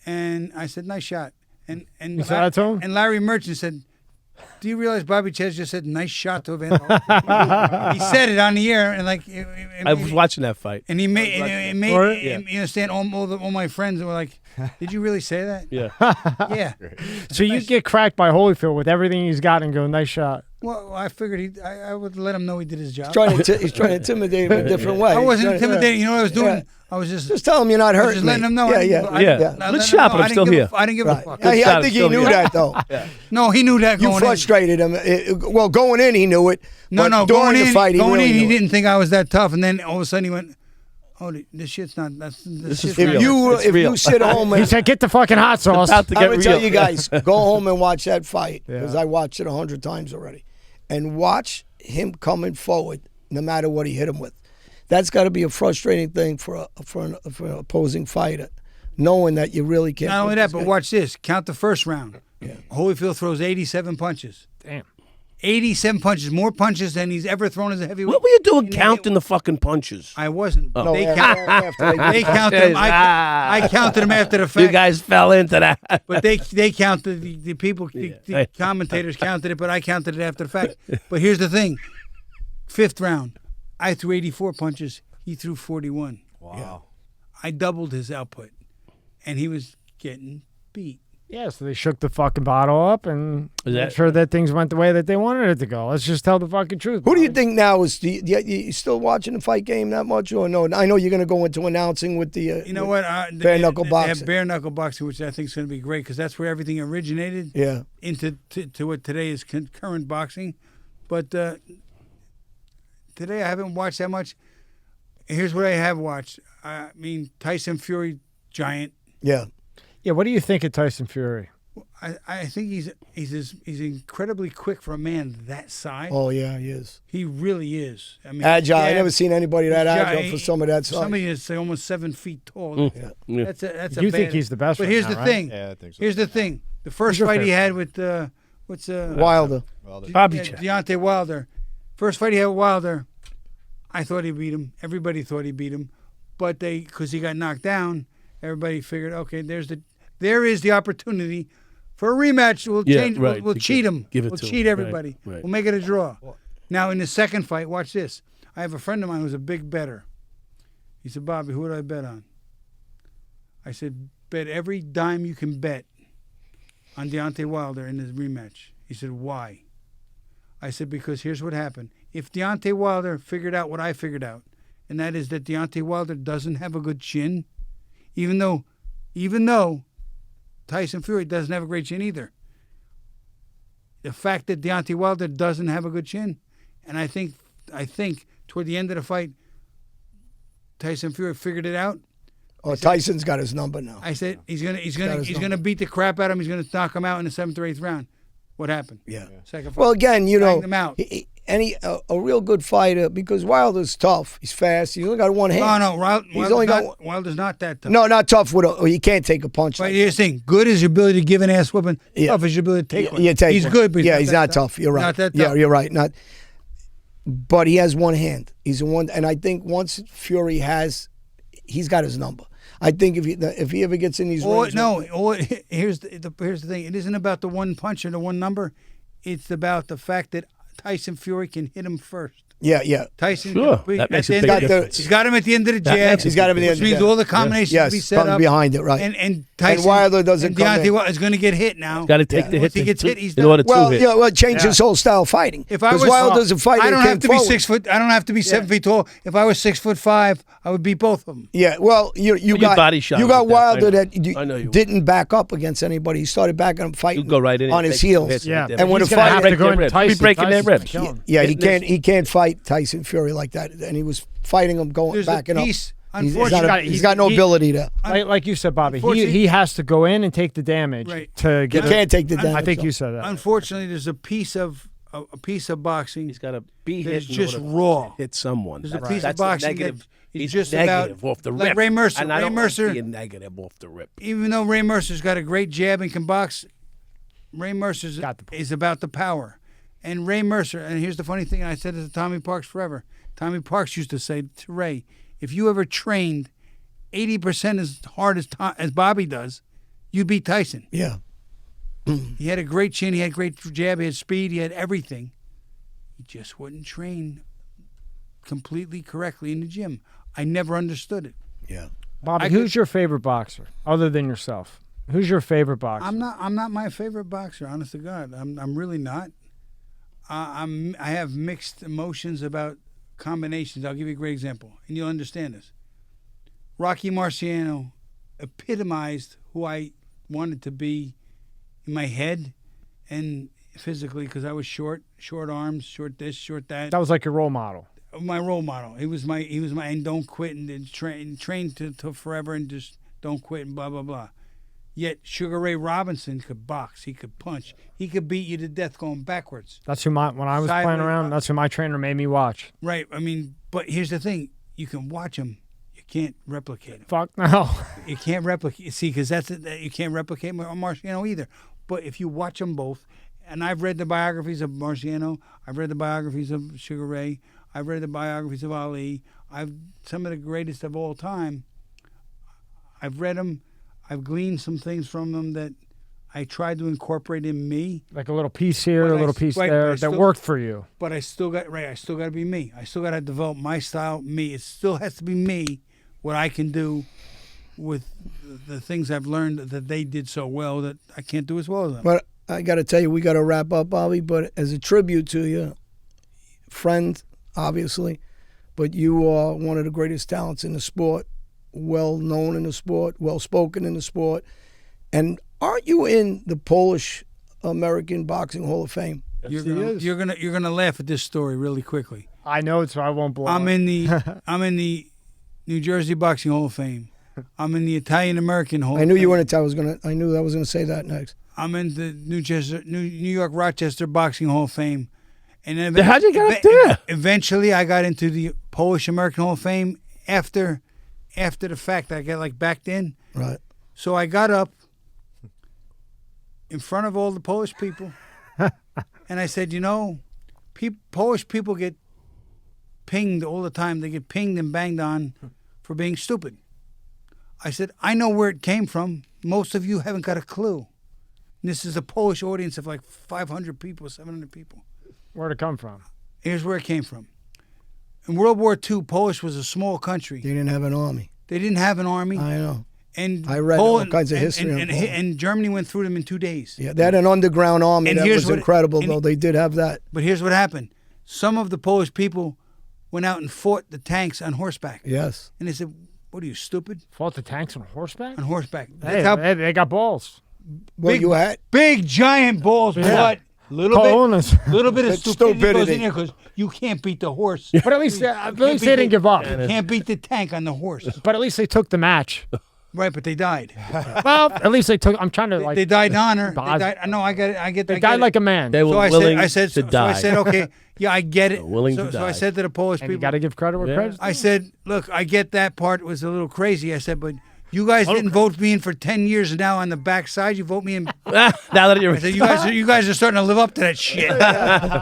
and I said, "Nice shot." And You said that to him? And Larry Merchant said, "Do you realize Bobby Chez just said nice shot to Evander Holyfield?" He said it on the air, and like I was watching that fight. and he made it made you understand all my friends were like, "Did you really say that?" Yeah. Yeah. So you get cracked by Holyfield with everything he's got and go, nice shot. Well, I figured I would let him know he did his job. He's trying to intimidate him in a different way. I wasn't intimidating. You know what I was doing? Yeah. I was just tell him you're not hurting just letting me. him know. Good shot, but I'm still here. I didn't give a fuck. I think he knew that, though. No, he knew that You going frustrated him. Well, going in, he knew it. in. No, during going the in, fight, he really he knew it. didn't think I was that tough, and then all of a sudden he went, "Oh, this shit's not. This is shit's real. not- If real. you sit home He and said, get the fucking hot sauce. About to I'm get gonna tell real. you guys, go home and watch that fight Yeah. because I watched it 100 times already, and watch him coming forward, no matter what he hit him with. That's got to be a frustrating thing for an opposing fighter, knowing that you really can't. Not only put that, this but guy- watch this. Count the first round. Holyfield throws 87 punches. Damn. 87 punches, more punches than he's ever thrown as a heavyweight. What were you doing counting the fucking punches? I wasn't. No, They after They counted him. I counted him after the fact. You guys fell into that. But they counted the people, the commentators counted it, but I counted it after the fact. But here's the thing: fifth round, I threw 84 punches. He threw 41. Wow. I doubled his output, and he was getting beat. Yeah, so they shook the fucking bottle up and Is made that- sure that things went the way that they wanted it to go. Let's just tell the fucking truth. Who do you think now is you still watching the fight game that much or no? I know you're going to go into announcing with the. You know with- what? bare knuckle They boxing. have bare knuckle boxing, which I think is going to be great because that's where everything originated Yeah. into to what today is current boxing. But today I haven't watched that much. Here's what I have watched. I mean, Tyson Fury, giant. Yeah. Yeah, what do you think of Tyson Fury? I think he's incredibly quick for a man that size. Oh yeah, he is. He really is. I mean, Agile. I yeah, never seen anybody that he's agile gi- for some of that size. Somebody that's almost 7 feet tall. Yeah. That's You a think bad- he's the best But right here's now, the right? thing. Yeah, I think so. Here's the thing. The first your fight he favorite? had with Wilder. Well, Bobby Yeah, Chez. Deontay Wilder. First fight he had with Wilder, I thought he beat him. Everybody thought he beat him, but because he got knocked down, everybody figured, okay, there is the opportunity for a rematch. We'll Yeah, change. right. We'll cheat him. Give it we'll to cheat him. everybody. Right. We'll make it a draw. Now in the second fight, watch this. I have a friend of mine who's a big bettor. He said, Bobby, who would I bet on? I said, bet every dime you can bet on Deontay Wilder in this rematch. He said, why? I said, because here's what happened. If Deontay Wilder figured out what I figured out, and that is that Deontay Wilder doesn't have a good chin, even though Tyson Fury doesn't have a great chin either. The fact that Deontay Wilder doesn't have a good chin, and I think toward the end of the fight, Tyson Fury figured it out. Oh, Tyson's got his number now. I said he's got his gonna number. beat the crap out of him. He's gonna knock him out in the 7th or 8th round. What happened? Yeah. Second fight. Well, again, you know, Banged him out. a real good fighter because Wilder's tough. He's fast. He's only got one hand. No, only got Wilder's not that tough. No, not tough with he can't take a punch. But like here's the thing: good is your ability to give an ass whooping. Yeah. Tough is your ability to take one. You take he's one. good, but he's not tough. You're right. Not that Yeah, tough. you're right. But he has one hand. He's a one, and I think once Fury he's got his number. I think if he ever gets in these rings, Here's the thing: it isn't about the one punch or the one number. It's about the fact that Tyson Fury can hit him first. Yeah. Tyson, Sure. That makes a big difference. He's got him at the end of the jab. He's got him at the end of the Which means jab. all the combinations Yes, to be set comes up. behind it, right. And Tyson, Wilder doesn't come in. Deontay is going to get hit now. Got to take the hit. Once he gets hit, he's in done. order to Well, hit. yeah, well, change his whole style of fighting. If I was Wilder doesn't fight, I don't he have came to be forward. 6 foot. I don't have to be 7 feet tall. If I was 6'5", I would beat both of them. Yeah, well, you you got body shot you him got with that. Wilder I know you would. didn't back up against anybody. He started backing up, fighting You go right in on and his take heels. hits Yeah. right there. And when He's a gonna fighter- have to break go their into ribs. Tyson. Be breaking their Tyson's gonna ribs. kill him. Yeah, Hitting he can't fight Tyson Fury like that, and he was fighting him There's backing a up. piece. He's Unfortunately, he's got no ability to. Like you said, Bobby, Unfortunately- he has to go in and take the damage Right. to He get. can't take the damage. I think you said that. unfortunately, there's a piece of boxing. He's got to be That hit. is in just order to raw. Hit someone. There's a That's- piece of that's the boxing negative. that is He's just negative about off the like rip. Ray Mercer. And I Ray don't Mercer, like being negative off the rip. even though Ray Mercer's got a great jab and can box, Ray Mercer's Got the point. is about the power. And Ray Mercer, and here's the funny thing, I said it to Tommy Parks forever. Tommy Parks used to say to Ray, if you ever trained 80% as hard as Bobby does, you'd beat Tyson. Yeah, He had a great chin, he had great jab, he had speed, he had everything. He just wouldn't train completely correctly in the gym. I never understood it. yeah. Bobby, I who's your favorite boxer other than yourself? Who's your favorite boxer? I'm not my favorite boxer, honest to God. I'm really not. I have mixed emotions about combinations. I'll give you a great example, and you'll understand this. Rocky Marciano epitomized who I wanted to be in my head and physically, because I was short arms, short this, short that. That was like your role model. My role model. He was my and don't quit and train to forever and just don't quit and blah blah blah. Yet Sugar Ray Robinson could box, he could punch, he could beat you to death going backwards. That's when I was Sideways, playing around. That's who my trainer made me watch. Right. I mean, but here's the thing: you can watch him, you can't replicate him. Fuck no. You can't replicate. See, because you can't replicate Marciano either. But if you watch them both, and I've read the biographies of Marciano, I've read the biographies of Sugar Ray, I've read the biographies of Ali. Some of the greatest of all time. I've read them. I've gleaned some things from them that I tried to incorporate in me. Like a little piece here, But a I little s- piece right, but I there that still- worked for you. But I still got to be me. I still got to develop my style, me. It still has to be me. What I can do with the things I've learned that they did so well that I can't do as well as them. But I got to tell you, we got to wrap up, Bobby. But as a tribute to you, friend, obviously, but you are one of the greatest talents in the sport, well known in the sport, well spoken in the sport, and aren't you in the Polish American Boxing Hall of Fame? You're is. gonna laugh at this story really quickly. I know it, so I won't blow. I'm it. in the New Jersey Boxing Hall of Fame. I'm in the Italian American Hall. I knew of you Fame. weren't. I knew I was going to say that next. I'm in the New York Rochester Boxing Hall of Fame. And then How'd you get up there? Eventually, I got into the Polish American Hall of Fame after the fact. I got like backed in. Right. So I got up in front of all the Polish people, and I said, Polish people get pinged all the time. They get pinged and banged on for being stupid. I said, I know where it came from. Most of you haven't got a clue. And this is a Polish audience of like 500 people, 700 people. Where'd it come from? Here's where it came from. In World War II, Polish was a small country. They didn't have an army. They didn't have an army. I know. And I read all kinds of history on and, Poland. and Germany went through them in 2 days. Yeah, they had an underground army And that here's was what- incredible, and- though. They did have that. But here's what happened. Some of the Polish people went out and fought the tanks on horseback. Yes. And they said, what are you, stupid? Fought the tanks on horseback? On horseback. Hey, That's how they got balls. Well, Big- you had. big, giant balls, Yeah. but little Cojones. bit, little bit of That's stupidity goes stupidity. in there because you can't beat the horse. But at least they didn't give up. You can't beat the tank on the horse. But at least they took the match. Right, but they died. Well, at least they took. I'm trying to like. They died in honor. They Bos- died. No, I get it. I get. They I died get like it. a man. They were So I willing said, to die. I said, okay, yeah, I get it. Willing so, to so die. I said to the Polish And you people, got to give credit where Yeah. credit's due. I said, look, I get that part was a little crazy. I said, but you guys didn't vote me in for 10 years, and now on the backside you vote me in. Now that you're I said, you guys are starting to live up to that shit.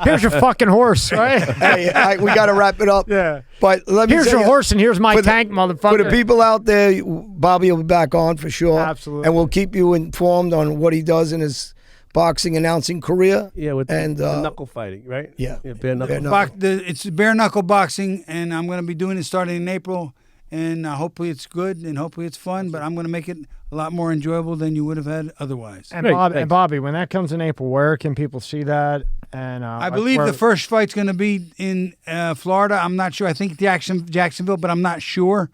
Here's your fucking horse, right? Hey, we got to wrap it up. Yeah. But let me Here's say your horse and here's my for the- tank, For motherfucker. the people out there, Bobby will be back on for sure. Absolutely. And we'll keep you informed on what he does in his boxing announcing career. Yeah, with and the knuckle fighting, right? Yeah. bare knuckle. It's bare knuckle boxing, and I'm going to be doing it starting in April. And hopefully it's good, and hopefully it's fun. But I'm going to make it a lot more enjoyable than you would have had otherwise. And, Great, Bobby, when that comes in April, where can people see that? And I believe the first fight's going to be in Florida. I'm not sure. I think Jacksonville, but I'm not sure.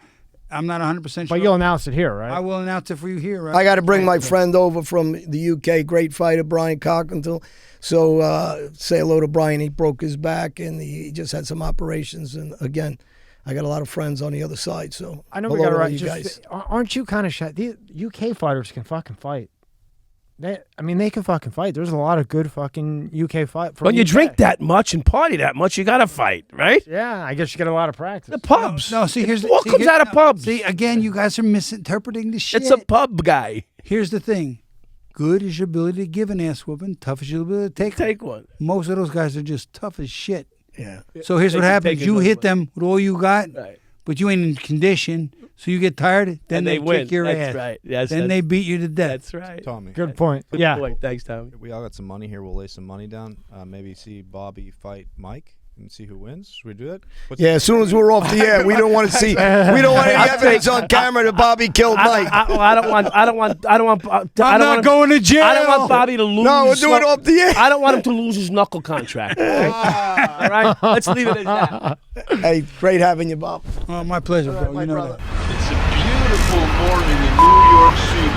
I'm not 100% sure. But you'll announce it here, right? I will announce it for you here, right? I got to bring my friend over from the UK, great fighter, Brian Cockington. So say hello to Brian. He broke his back, and he just had some operations. And again, I got a lot of friends on the other side. So I know hello we got to it all right. you guys. Aren't you kind of shy? The UK fighters can fucking fight. They can fucking fight. There's a lot of good fucking UK fight. When you drink that much and party that much, you got to fight, right? Yeah, I guess you get a lot of practice. The pubs. No, see, here's what comes out of pubs. See, again, you guys are misinterpreting the shit. It's a pub guy. Here's the thing. Good is your ability to give an ass whooping. Tough is your ability to take one. Most of those guys are just tough as shit. Yeah. So here's They what can happens. take You it hit one. them with all you got, Right. but you ain't in condition. So you get tired, then And they win. kick your That's ass. right. Yes, Then they beat you to death. That's right. Tommy. Good point. Good Yeah. point. Thanks, Tommy. We all got some money here. We'll lay some money down. Maybe see Bobby fight Mike and see who wins. Should we do that? Yeah, as soon as we're off the air, we don't want to see. We don't want any evidence on camera that Bobby killed Mike. I don't want. I'm not going to jail. I don't want Bobby to lose. No, we'll do it off the air. I don't want him to lose his knuckle contract. Okay? All right, let's leave it at that. Hey, great having you, Bob. Oh, my pleasure, bro. My you know brother. that. It's a beautiful morning in New York City.